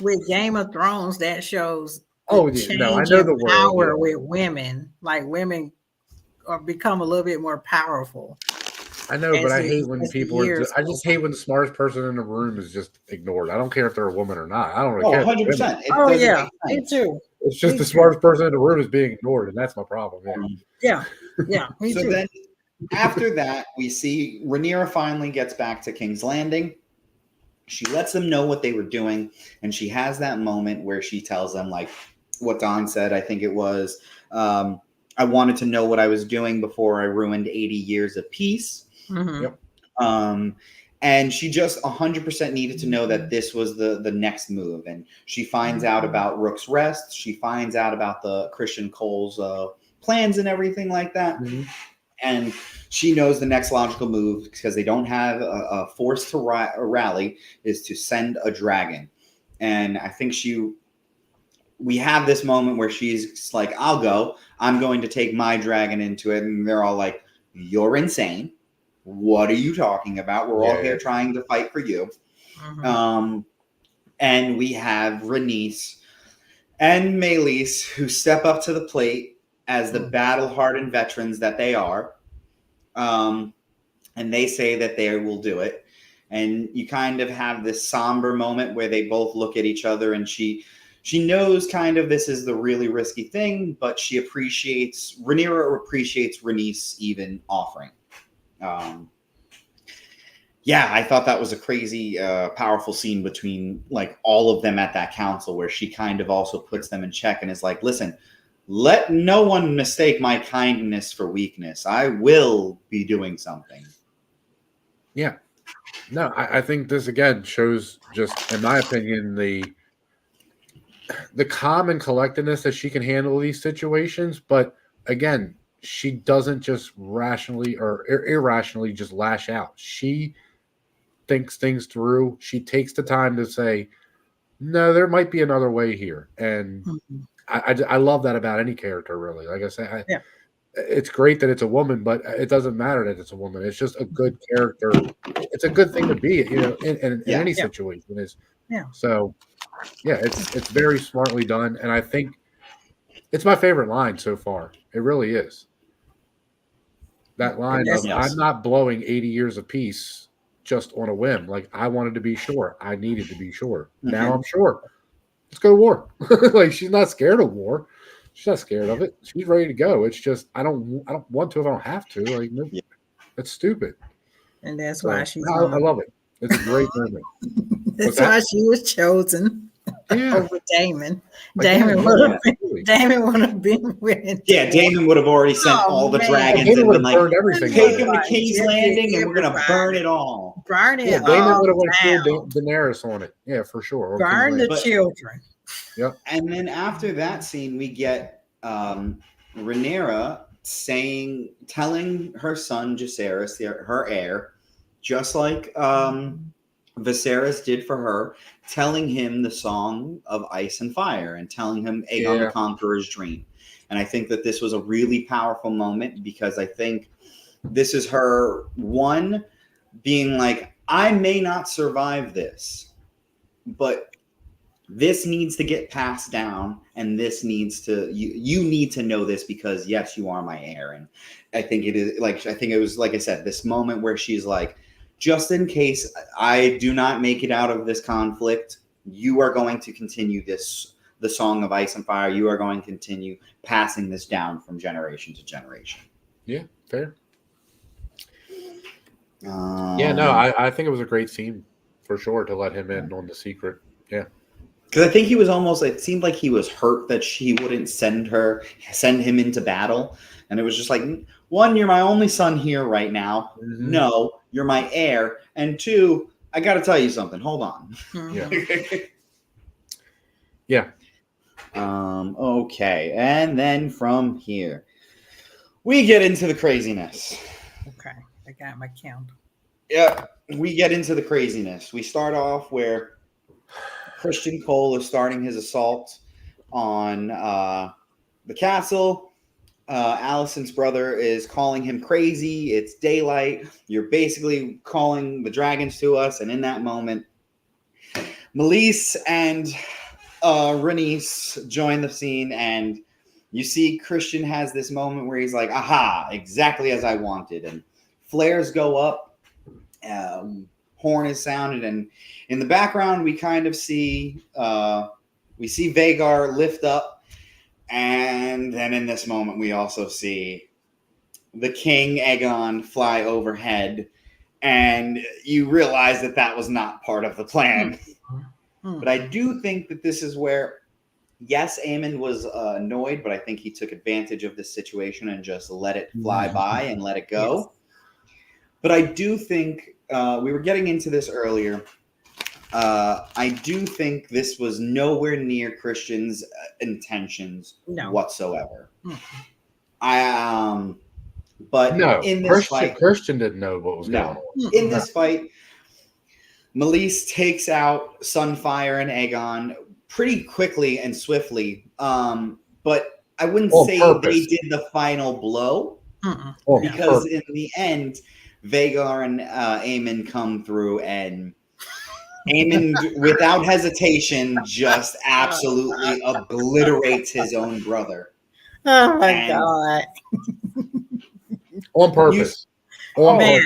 with Game of Thrones that shows Oh, the yeah, change no, I know in the world, power yeah. with women. Like women are become a little bit more powerful. I know, but I hate when as the people are. years I just hate when the smartest person in the room is just ignored. I don't care if they're a woman or not. I don't really Oh, care. 100%. It Oh doesn't yeah, make me sense. too. It's just Me the too. smartest person in the room is being ignored, and that's my problem. Yeah. Yeah, me So too. then after that, we see Rhaenyra finally gets back to King's Landing. She lets them know what they were doing, and she has that moment where she tells them, like what Don said, I think it was, I wanted to know what I was doing before I ruined 80 years of peace. Mhm. Yep. And she just 100% needed to know that this was the next move. And she finds out about Rook's Rest. She finds out about the Christian Cole's plans and everything like that. Mhm. And she knows the next logical move, because they don't have a force to rally, is to send a dragon. And I think we have this moment where she's like, I'll go. I'm going to take my dragon into it. And they're all like, you're insane. What are you talking about? We're all here trying to fight for you. Mhm. And we have Rhaenys and Meleys, who step up to the plate as the battle-hardened veterans that they are. And they say that they will do it. And you kind of have this somber moment where they both look at each other, and she knows kind of this is the really risky thing, but Rhaenyra appreciates Rhaenys even offering. Yeah, I thought that was a crazy, powerful scene between like all of them at that council, where she kind of also puts them in check and is like, listen, let no one mistake my kindness for weakness. I will be doing something. Yeah. No, I think this again shows, just in my opinion, the calm and collectedness that she can handle these situations. But again, she doesn't just rationally or irrationally just lash out. She thinks things through. She takes the time to say, no, there might be another way here. And Mhm. I love that about any character, really. Like I say, Yeah. it's great that it's a woman, but it doesn't matter that it's a woman. It's just a good character. It's a good thing to be, in any situation. So yeah, it's very smartly done, and I think it's my favorite line so far. It really is. That line of Yes. I'm not blowing 80 years of peace just on a whim. Like, I wanted to be sure. I needed to be sure. Now I'm sure. Let's go to war. Like, she's not scared of war. She's not scared of it. She's ready to go. It's just I don't want to if I don't have to. Like, no, that's stupid. And that's So, why she's I love it. It's a great moment. That's why she was chosen over Daemon. Daemon would have been with. Yeah, Daemon would have already sent all the dragons Daemon and would been have like, burned everything. take him to King's Landing and we're going to burn it all. Burn it all Daemon would have went down. full Daenerys on it. Yeah, for sure. Burn the children. Yep. And then after that scene, we get Rhaenyra telling her son Jacaerys, her heir, just like Viserys did for her, telling him the song of Ice and Fire and telling him Aegon the Conqueror's dream. And I think that this was a really powerful moment, because I think this is her being like, I may not survive this, but this needs to get passed down, and this needs to you need to know this, because yes, you are my heir. And I think it was like I said, this moment where she's like, just in case I do not make it out of this conflict, you are going to continue the song of Ice and Fire. You are going to continue passing this down from generation to generation. Yeah, fair. I think it was a great scene for sure to let him in on the secret. Yeah. Because I think he was almost, it seemed like he was hurt that she wouldn't send him into battle. And it was just like, one, you're my only son here right now. Mm-hmm. No, you're my heir. And two, I got to tell you something. Hold on. Yeah. Okay. And then from here, we get into the craziness. Okay. I got my count. Yeah. We get into the craziness. We start off where Criston Cole is starting his assault on the castle. Alicent's brother is calling him crazy. It's daylight. You're basically calling the dragons to us. And in that moment, Meleys and Rhaenys join the scene. And you see Criston has this moment where he's like, aha, exactly as I wanted. And flares go up. Horn is sounded, and in the background we kind of see Vhagar lift up, and then in this moment we also see the King Aegon fly overhead, and you realize that was not part of the plan. But I do think that this is where, yes, Aemon was annoyed, but I think he took advantage of this situation and just let it fly by and let it go. Yes. But I do think, we were getting into this earlier, I do think this was nowhere near Criston's intentions whatsoever. But no, in this fight, Criston didn't know what was going on. In this fight, Meleys takes out Sunfire and Aegon pretty quickly and swiftly. But I wouldn't say they did the final blow, because in the end, Vhagar and Aemon come through, and Aemon, without hesitation, just absolutely obliterates his own brother. Oh my God! On purpose. Man,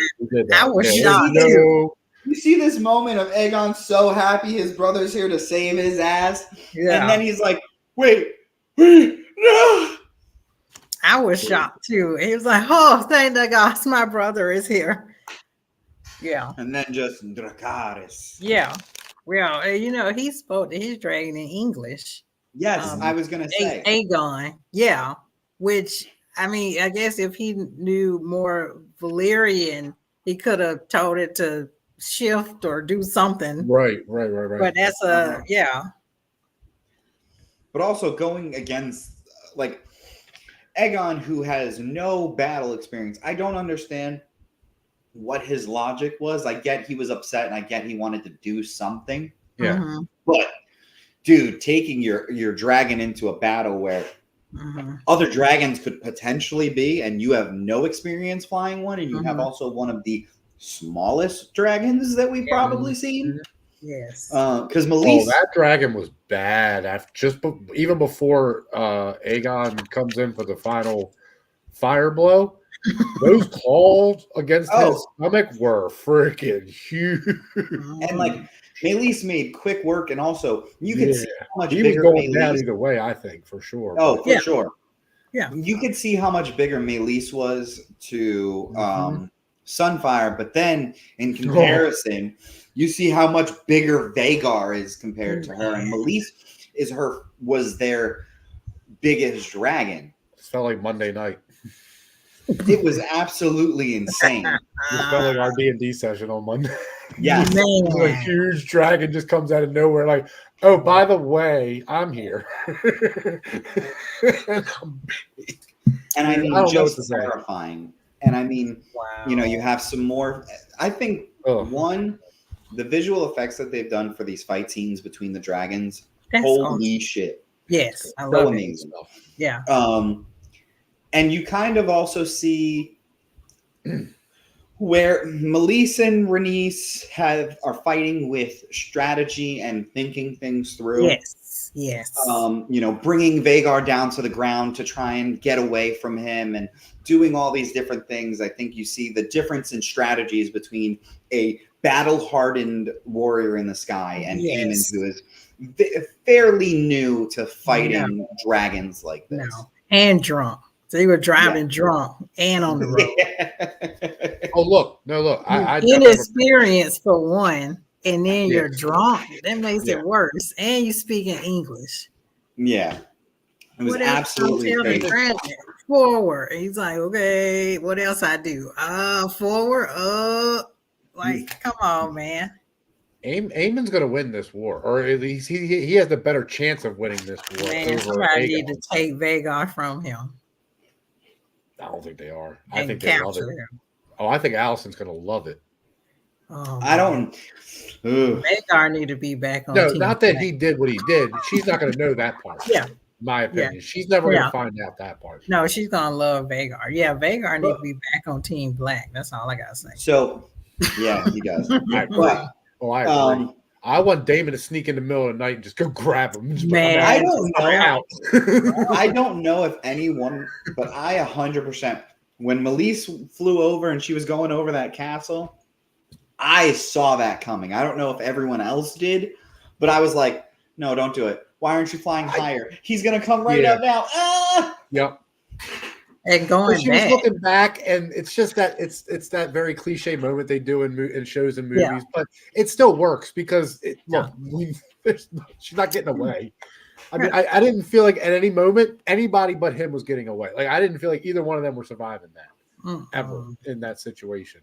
I was shocked. You see this moment of Aegon so happy his brother's here to save his ass, and then he's like, "Wait, no!" I was shocked too. He was like, "Oh, thank God, my brother is here." Yeah. And then just Dracarys. Yeah. Well, he spoke to his dragon in English. Yes, I was going to say. Aegon. Yeah. Which, I mean, I guess if he knew more Valyrian, he could have told it to shift or do something. Right. But that's But also going against, like, Aegon, who has no battle experience, I don't understand what his logic was. I get he was upset, and I get he wanted to do something. Yeah. Mm-hmm. But, dude, taking your dragon into a battle where other dragons could potentially be, and you have no experience flying one, and you have also one of the smallest dragons that we've probably seen. Yes. Because Meleys... that dragon was bad. Even before Aegon comes in for the final fire blow, those claws against his stomach were freaking huge. And like Meleys made quick work, and also you could see how much he bigger was going Meleys... down either way, I think, for sure. Oh, for sure. Yeah. You could see how much bigger Meleys was to Sunfire, but then in comparison, you see how much bigger Vhagar is compared to her, and Meleys was their biggest dragon. It felt like Monday night. It was absolutely insane. It felt like our D&D session on Monday. Yes. A huge dragon just comes out of nowhere like, oh, by the way, I'm here. And I mean, just terrifying. And I mean, you have some more. I think, one, the visual effects that they've done for these fight scenes between the dragons, holy shit. Yes, I so love amazing. It. Yeah. And you kind of also see where Meleys and Rhaenys are fighting with strategy and thinking things through. Yes. Bringing Vhagar down to the ground to try and get away from him and doing all these different things. I think you see the difference in strategies between a battle-hardened warrior in the sky and Aemon, who is fairly new to fighting dragons like this. No. And drunk. So they were driving drunk and on the road. Oh, look. I inexperienced for one. and then you're drunk. That makes Yeah. it worse. And you speak in English. Yeah. It was What else absolutely tell the crazy. dragon? Forward. And he's like, okay, what else I do? Forward, like, come on, man. Aemon's going to win this war, or at least he has the better chance of winning this war. Man, over somebody Aegon. need to take Vhagar from him. I don't think they are. I And think they love it. capture him. Oh, I think Alicent's going to love it. Oh, I don't. Ugh. Vhagar need to be back on. No, Team not that Black. he did what he did. She's not going to know that part. Yeah. In my opinion. Yeah. She's never going Yeah. to find out that part. No, she's gonna love Vhagar. Yeah, Vhagar need to be back on Team Black. That's all I gotta say. So, yeah, he does. I agree. But, I agree. I want Daemon to sneak in the middle of the night and just go grab him. Just Man, I don't know. out. I don't know if anyone, but I 100%. When Melyse flew over and she was going over that castle, I saw that coming. I don't know if everyone else did, but I was like, no, don't do it. Why aren't you flying higher? He's going to come right up now. Ah! Yep. And going She back. was looking back, and it's just that it's that very cliche moment they do in shows and movies, but it still works because she's not getting away. I mean, I didn't feel like at any moment anybody but him was getting away. Like I didn't feel like either one of them were surviving that ever in that situation.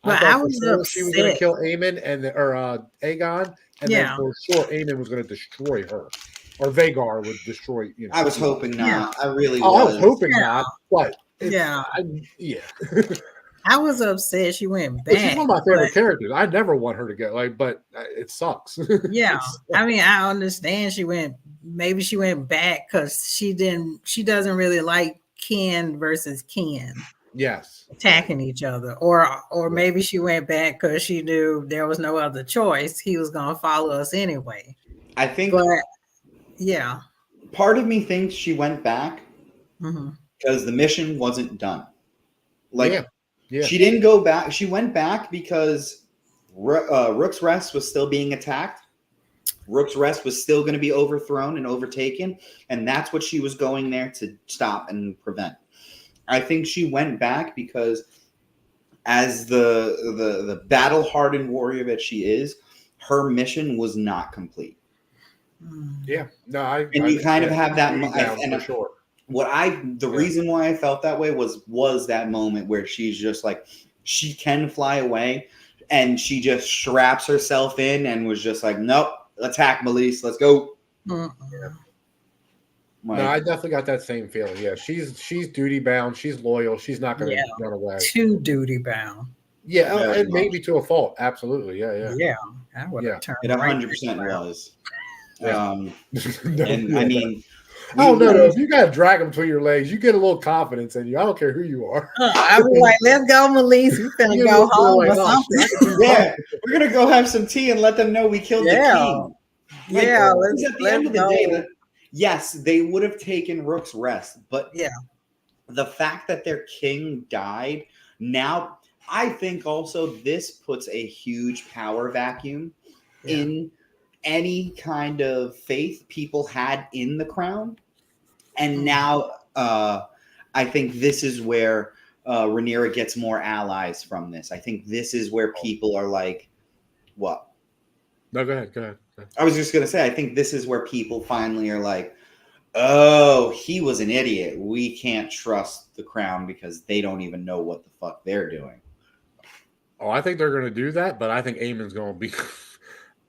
But I I thought was for sure she was going to upset. kill Aemon or Aegon, and then for sure Aemon was going to destroy her, or Vhagar would destroy. You know, I was hoping not. Yeah. I really I was. was hoping not, but Yeah. yeah. I was upset she went But back. she's one of my favorite characters. I never want her to go. Like, but it sucks. Yeah, I mean, I understand maybe she went back because she doesn't really like kin versus kin. Yes, attacking each other, or maybe she went back because she knew there was no other choice. He was gonna follow us anyway. I think, but yeah, part of me thinks she went back because the mission wasn't done. Like, she didn't go back. She went back because Rook's Rest was still being attacked. Rook's Rest was still going to be overthrown and overtaken, and that's what she was going there to stop and prevent. I think she went back because as the battle-hardened warrior that she is, her mission was not complete. Yeah. No, and you kind of have that for sure. The reason why I felt that way was that moment where she's just like, she can fly away, and she just straps herself in and was just like, nope, attack Melyse, let's go. Yeah. No, I definitely got that same feeling. Yeah, she's duty bound. She's loyal. She's not going to run away. Too duty bound. Yeah, and maybe to a fault. Absolutely. Yeah. I would have turned. It 100% was. And I mean, no. If you got to drag them between your legs, you get a little confidence in you. I don't care who you are. I was like, let's go, Melyse. We're gonna go home or something. Yeah, we're gonna go have some tea and let them know we killed the king. Like, at the end of the day, yes, they would have taken Rook's Rest, but the fact that their king died, now I think also this puts a huge power vacuum in any kind of faith people had in the crown. And now I think this is where Rhaenyra gets more allies from this. I think this is where people are like, what? No, go ahead. I was just going to say, I think this is where people finally are like, oh, he was an idiot. We can't trust the crown because they don't even know what the fuck they're doing. Oh, I think they're going to do that, but I think Aemon's going to be...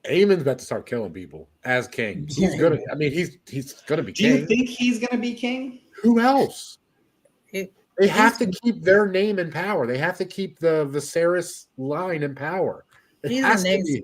Aemon's about to start killing people as king. He's going to... I mean, he's going to be king. Do you think he's going to be king? Who else? They have to keep their name in power. They have to keep the Viserys line in power. He's the next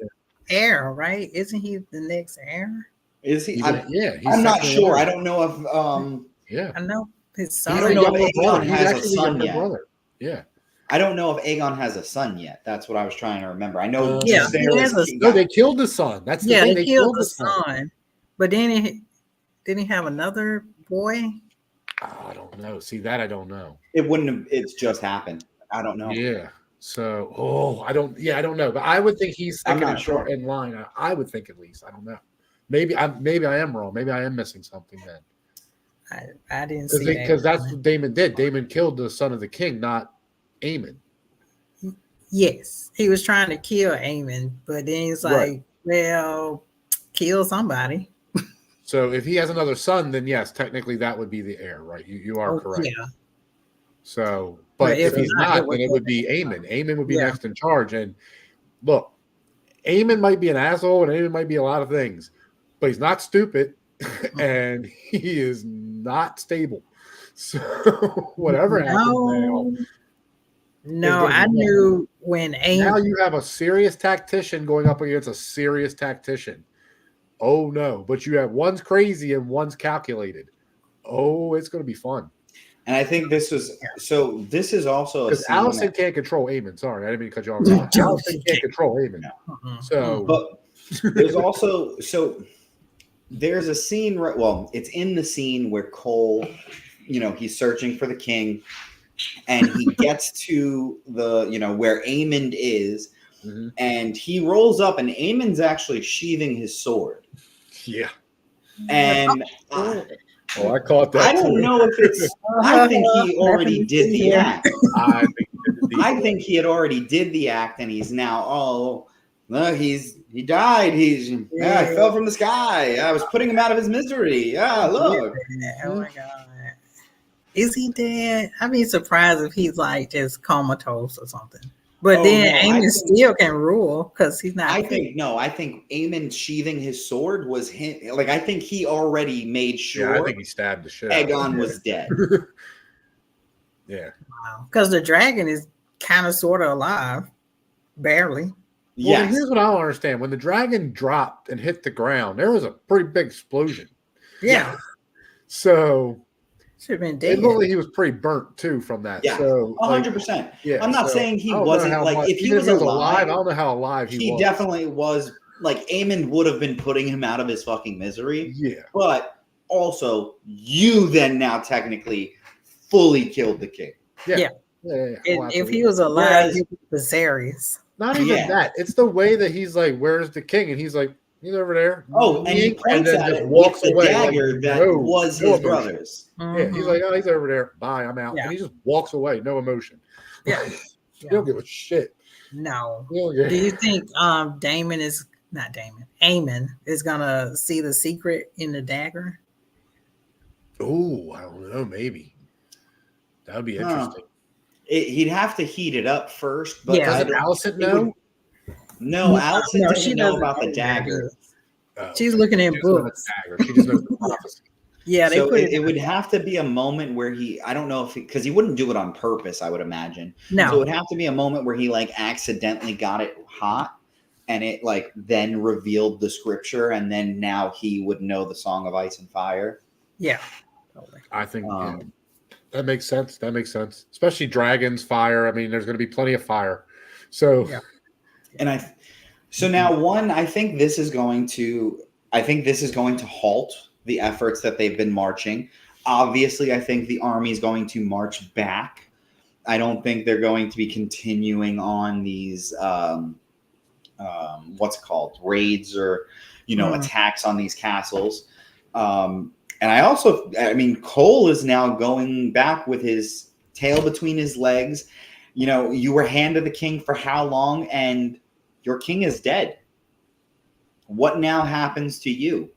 heir, right? Isn't he the next heir? Is he? I'm not sure. I don't know if. I know his son. I don't know if Aegon has a son yet. Brother. Yeah. I don't know if Aegon has a son yet. That's what I was trying to remember. I know. No, they killed the son. That's the thing. They killed the son. But then didn't he have another boy? I don't know. See, that I don't know. It wouldn't have. It's just happened. I don't know. Yeah. So, I don't know. But I would think he's second in line. I would think at least. I don't know. Maybe I am wrong. Maybe I am missing something then. I didn't see that. Because that's what Daemon did. Daemon killed the son of the king, not Aemon. Yes, he was trying to kill Aemon, but then he's Right. like, well, kill somebody. So if he has another son, then yes, technically that would be the heir, right? You are Oh, correct. yeah. So, But but if if he's not, not, it would then it go would be back. Aemon. Aemon would be Yeah. next in charge. And look, Aemon might be an asshole, and Aemon might be a lot of things, but he's not stupid, and he is not stable. So whatever happens now No, I be knew when now Aemon. you have a serious tactician going up against a serious tactician. Oh no, but you have one's crazy and one's calculated. Oh, it's going to be fun. And I think this was so. This is also a Because scene. Alicent can't control Aemon. Sorry, I didn't mean to cut you off. No, Alicent can't control Aemon. So, But there's also there's a scene. Well, it's in the scene where Cole, he's searching for the king, and he gets to the where Aemon is, and he rolls up, and Aemon's actually sheathing his sword. yeah. And Well, I caught that. I don't know if it's. I think he already did the act. I think he had already did the act, and he's now. Oh, no, he died. He fell from the sky. I was putting him out of his misery. Look. Oh my god, is he dead? I'd be surprised if he's like just comatose or something. But then Aemon still can rule because he's not. I think Aemon sheathing his sword was him. Like I think he already made sure. Yeah, I think he stabbed the shit. Aegon was dead. Yeah. Wow. Because the dragon is kind of sort of alive, barely. Well, here's what I don't understand. When the dragon dropped and hit the ground, there was a pretty big explosion. Yeah. So should have been dead. It looked like he was pretty burnt too from that. Yeah, so 100%. Yeah, I'm not saying he wasn't like if he was alive. I don't know how alive he was. He definitely was. Like Aemon would have been putting him out of his fucking misery. Yeah, but also you then now technically fully killed the king. Yeah. If he was alive, he was Viserys. Not even that. It's the way that he's like, "Where's the king?" And he's like, "He's over there." Oh, and he points at it walks with the dagger that was his brother's. Yeah, he's like, "Oh, he's over there. Bye, I'm out." And he just walks away, no emotion. Yeah, he don't give a shit. No. Do you think Aemon is gonna see the secret in the dagger? Oh, I don't know. Maybe that would be interesting. He'd have to heat it up first, but doesn't Alicent know? No, Alicent doesn't know about the dagger. She's looking at books. She just knows the prophecy. Yeah, so it would have to be a moment where I don't know if because he wouldn't do it on purpose, I would imagine. No. So it would have to be a moment where he like accidentally got it hot and it like then revealed the scripture and then now he would know the Song of Ice and Fire. Yeah. Totally. I think that makes sense. That makes sense. Especially dragons, fire. I mean, there's going to be plenty of fire. So, and I think this is going to halt the efforts that they've been marching. Obviously, I think the army is going to march back. I don't think they're going to be continuing on these raids or attacks on these castles. And Cole is now going back with his tail between his legs. You were hand of the king for how long, and your king is dead. What now happens to you?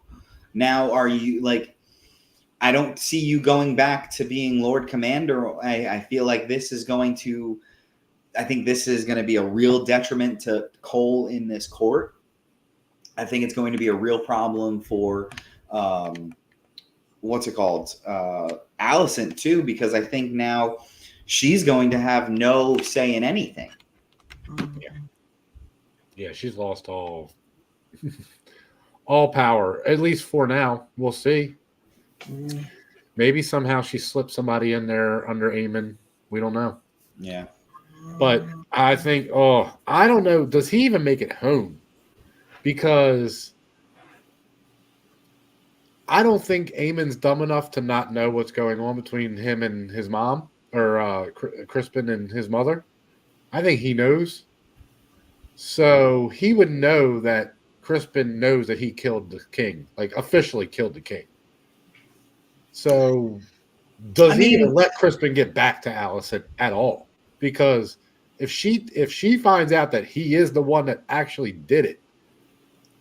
Now are you like, I don't see you going back to being Lord Commander. I feel like this is going to be a real detriment to Cole in this court. I think it's going to be a real problem for Alicent too, because I think now she's going to have no say in anything. Yeah, she's lost all power, at least for now. We'll see. Maybe somehow she slipped somebody in there under Aemon. We don't know. Yeah. But I think, I don't know. Does he even make it home? Because I don't think Aemon's dumb enough to not know what's going on between him and his mom, or Criston and his mother. I think he knows. So he would know that Criston knows that he killed the king, like officially killed the king. So does he even let Criston get back to Alicent at all? Because If she finds out that he is the one that actually did it,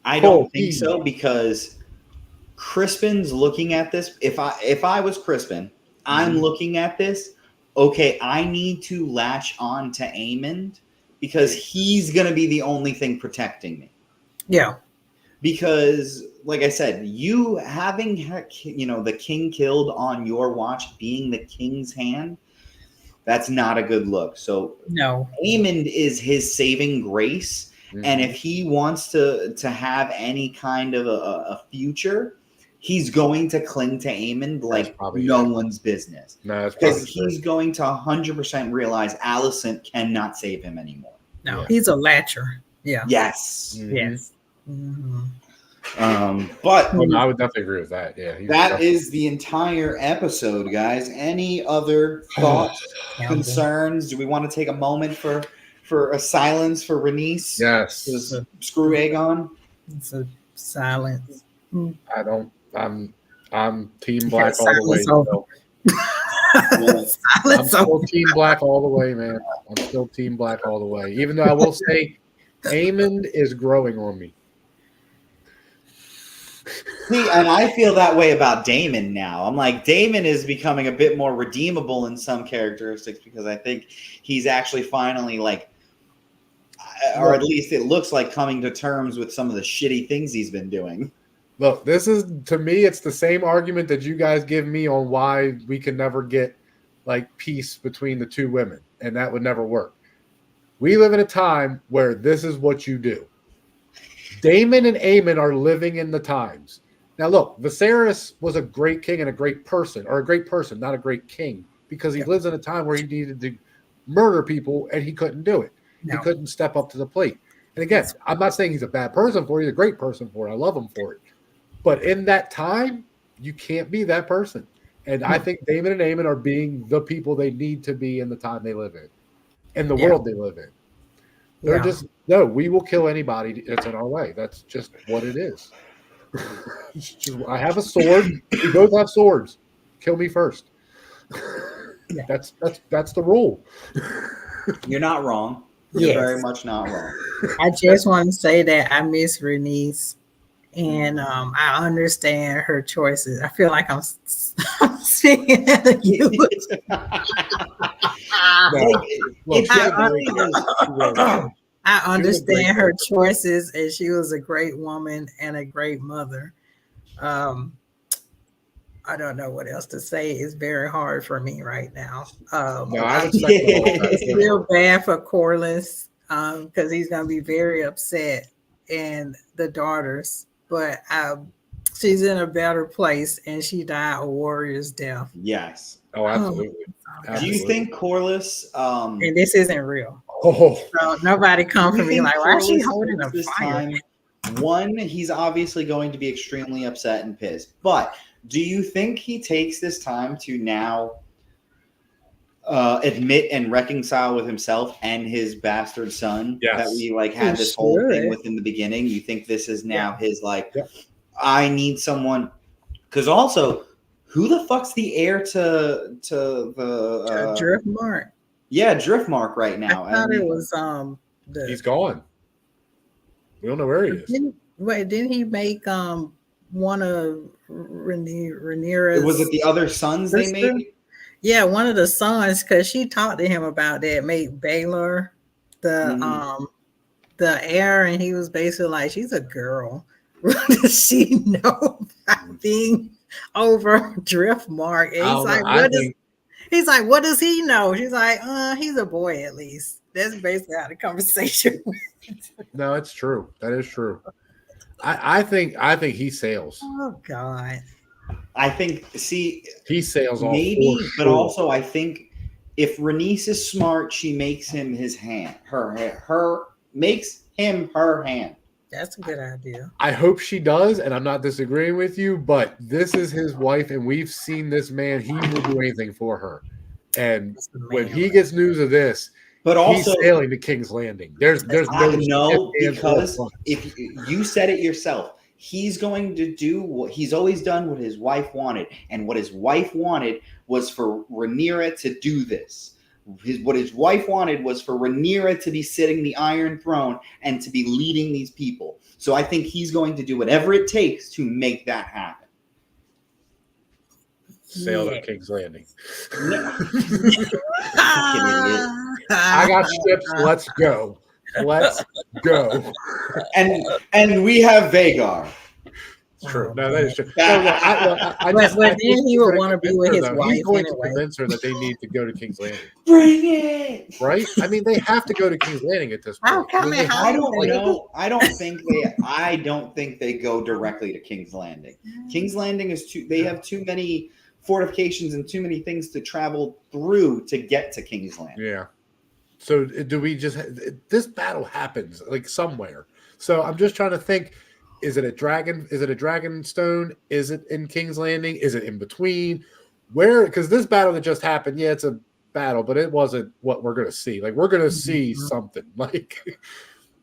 I don't think so, because Crispin's looking at this. If I was Crispin, I'm looking at this. Okay, I need to latch on to Aemond because he's gonna be the only thing protecting me. Yeah. Because, like I said, you having the king killed on your watch, being the king's hand, that's not a good look. So No. Aemond is his saving grace, and if he wants to have any kind of a future, he's going to cling to Aemond like no one's business. No, because he's going to 100% realize Alicent cannot save him anymore. No, he's a latcher. Yeah. Yes. Yes. But I would definitely agree with that. Yeah, that is the entire episode, guys. Any other thoughts, concerns? Do we want to take a moment for a silence for Rhaenys? Yes. Screw Aegon. It's a silence. I don't. I'm Team Black all the way. I'm still Team Black all the way, man. I'm still Team Black all the way. Even though I will say, Aemond is growing on me. See, and I feel that way about Daemon now. I'm like, Daemon is becoming a bit more redeemable in some characteristics because I think he's actually finally or at least it looks like coming to terms with some of the shitty things he's been doing. Look, this is, to me, it's the same argument that you guys give me on why we can never get peace between the two women, and that would never work. We live in a time where this is what you do. Daemon and Aemon are living in the times. Now, look, Viserys was a great king and a great person, not a great king, because he lives in a time where he needed to murder people and he couldn't do it. No. He couldn't step up to the plate. And again, I'm not saying he's a bad person for it. He's a great person for it. I love him for it. But in that time, you can't be that person. And I think Daemon and Aemon are being the people they need to be in the time they live in the world they live in. They're just, no, we will kill anybody that's in our way. That's just what it is. I have a sword. We both have swords. Kill me first. That's the rule. You're not wrong. You're very much not wrong. I just want to say that I miss Rhaenys, and I understand her choices. I feel like I'm speaking to you. I understand her choices, and she was a great woman and a great mother. I don't know what else to say. It's very hard for me right now. I feel bad for Corlys because he's going to be very upset, and the daughters. But she's in a better place, and she died a warrior's death. Yes. Oh, absolutely. Do you think Corlys? And this isn't real. So nobody come for me like, why is she holding a fire? One, he's obviously going to be extremely upset and pissed. But do you think he takes this time to now admit and reconcile with himself and his bastard son that we had this whole thing with in the beginning? You think this is now his I need someone, because also, who the fuck's the heir to the Driftmark? Yeah, Driftmark right now. I thought it was he's gone. We don't know where he is. Didn't he make one of Rhaenyra's? Was it the other sons they made? Yeah, one of the sons, because she talked to him about that, made Baylor the heir, and he was basically like, she's a girl. What does she know about being over Driftmark? And he's like, what does he know? She's like, he's a boy at least. That's basically how the conversation went. No, it's true. That is true. I think he sails. Oh God. I think he sails all maybe, but also I think if Rhaenys is smart, she makes him his hand. Makes him her hand. That's a good idea. I hope she does, and I'm not disagreeing with you, but this is his wife, and we've seen this man. He will do anything for her. And when he gets news of this, but also he's sailing to King's Landing. There's no, because if you said it yourself, he's going to do what he's always done, what his wife wanted. And what his wife wanted was for Rhaenyra to do this. What his wife wanted was for Rhaenyra to be sitting the Iron Throne and to be leading these people. So I think he's going to do whatever it takes to make that happen. Sail to King's Landing. No. I got ships. Let's go. Let's go. And we have Vagar. True. No, that is true. But then he would want to be with his wife. He's going to convince her that they need to go to King's Landing. Bring it. Right? I mean, they have to go to King's Landing at this point. I don't know. I don't think they go directly to King's Landing. King's Landing is they have too many fortifications and too many things to travel through to get to King's Landing. Yeah. So do we just this battle happens like somewhere? So I'm just trying to think. Is it a dragon? Is it a dragon stone? Is it in King's Landing? Is it in between? Where? Because this battle that just happened, yeah, it's a battle, but it wasn't what we're going to see. Like, we're going to see something. Like,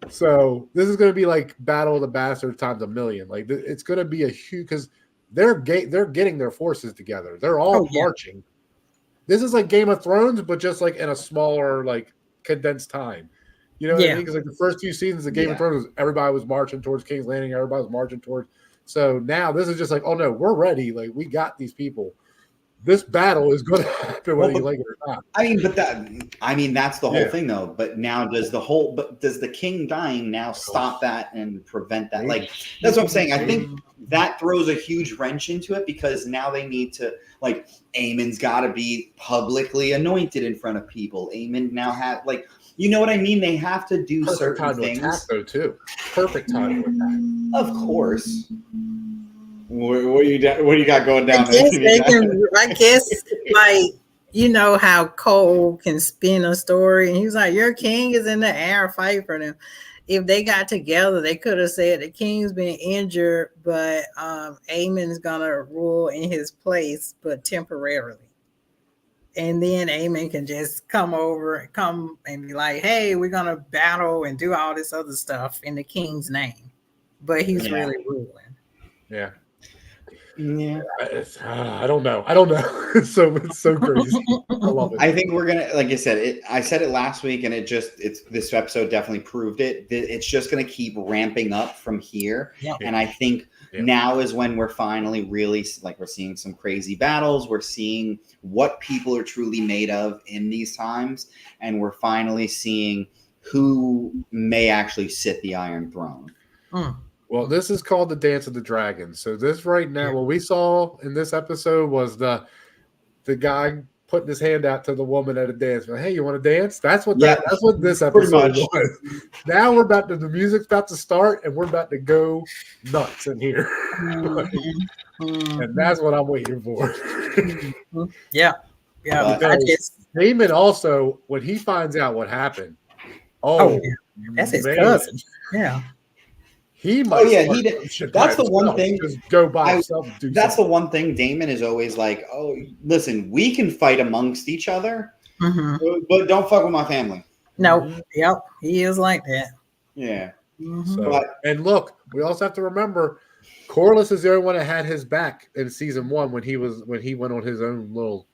so this is going to be like Battle of the Bastards times a million. Like, it's going to be a huge, because they're getting their forces together. They're all marching. This is like Game of Thrones, but just like in a smaller, like condensed time. You know what I mean? Because like the first few seasons of Game of Thrones, everybody was marching towards King's Landing. Everybody was marching towards. So now this is just like, oh no, we're ready. Like, we got these people. This battle is going to happen whether you like it or not. I mean, that's the whole thing though. But now does the king dying now stop that and prevent that? Like, that's what I'm saying. I think that throws a huge wrench into it, because now they need to, like, Aemon's got to be publicly anointed in front of people. Aemon now has, like, you know what I mean? They have to do certain things. Attack, though, too. Perfect time to attack. Of course. What do you got going down I guess, like, you know how Cole can spin a story, and he's like, your king is in the air, fight for them. If they got together, they could have said the king's been injured, but Aemon's gonna rule in his place, but temporarily. And then Aemon can just come and be like, hey, we're going to battle and do all this other stuff in the king's name. But he's really ruling. Yeah. Yeah. I don't know. It's so crazy. I love it. I think we're going to, like I said, I said it last week, and this episode definitely proved it. It's just going to keep ramping up from here. Yeah. And I think now is when we're finally really, like, we're seeing some crazy battles. We're seeing what people are truly made of in these times. And we're finally seeing who may actually sit the Iron Throne. Well, this is called the Dance of the Dragons. So this right now, what we saw in this episode was the guy putting his hand out to the woman at a dance. Like, hey, you want to dance? That's what this episode was. Now the music's about to start, and we're about to go nuts in here. And that's what I'm waiting for. Yeah. Daemon also, when he finds out what happened, that's his cousin. Yeah. He might. Oh yeah, he did. That's the one thing. Just go by himself. That's the one thing. Daemon is always like, "Oh, listen, we can fight amongst each other, but don't fuck with my family." No, yep, he is like that. Yeah. So, and look, we also have to remember, Corlys is the only one that had his back in season 1 when he went on his own little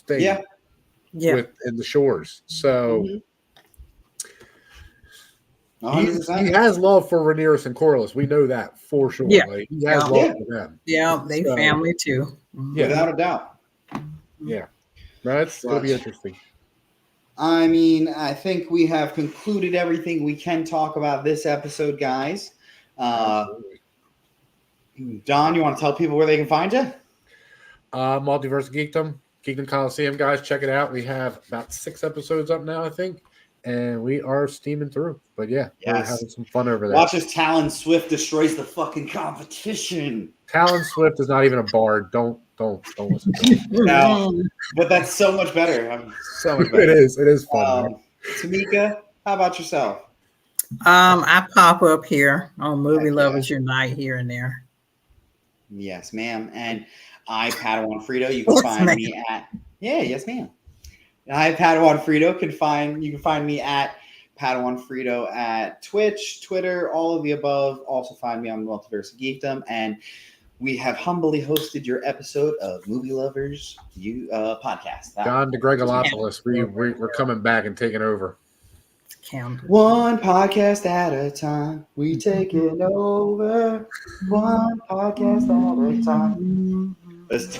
thing. In the shores. So. He has love for Rhaenyra and Corlys. We know that for sure. Yeah. Like, he has love for them. Yeah, they family too. Yeah, without a doubt. Yeah. That's going to be interesting. I mean, I think we have concluded everything we can talk about this episode, guys. Don, you want to tell people where they can find you? Multiverse Geekdom Coliseum, guys. Check it out. We have about 6 episodes up now, I think. And we are steaming through. But we're having some fun over there. Watch as Talon Swift destroys the fucking competition. Talon Swift is not even a bard. Don't listen to him. No, but that's so much better. So much better. It is fun. Tamika, how about yourself? I pop up here on Movie Lovers Unite here and there. Yes, ma'am. And I, Padawan Frito, you can find me at yes, ma'am. I, Padawan Frito, you can find me at Padawan Frito at Twitch, Twitter, all of the above. Also find me on Multiverse of Geekdom. And we have humbly hosted your episode of Movie Lovers podcast. John DeGregolopoulos, we're coming back and taking over. One podcast at a time, we taking over. One podcast at a time. Let's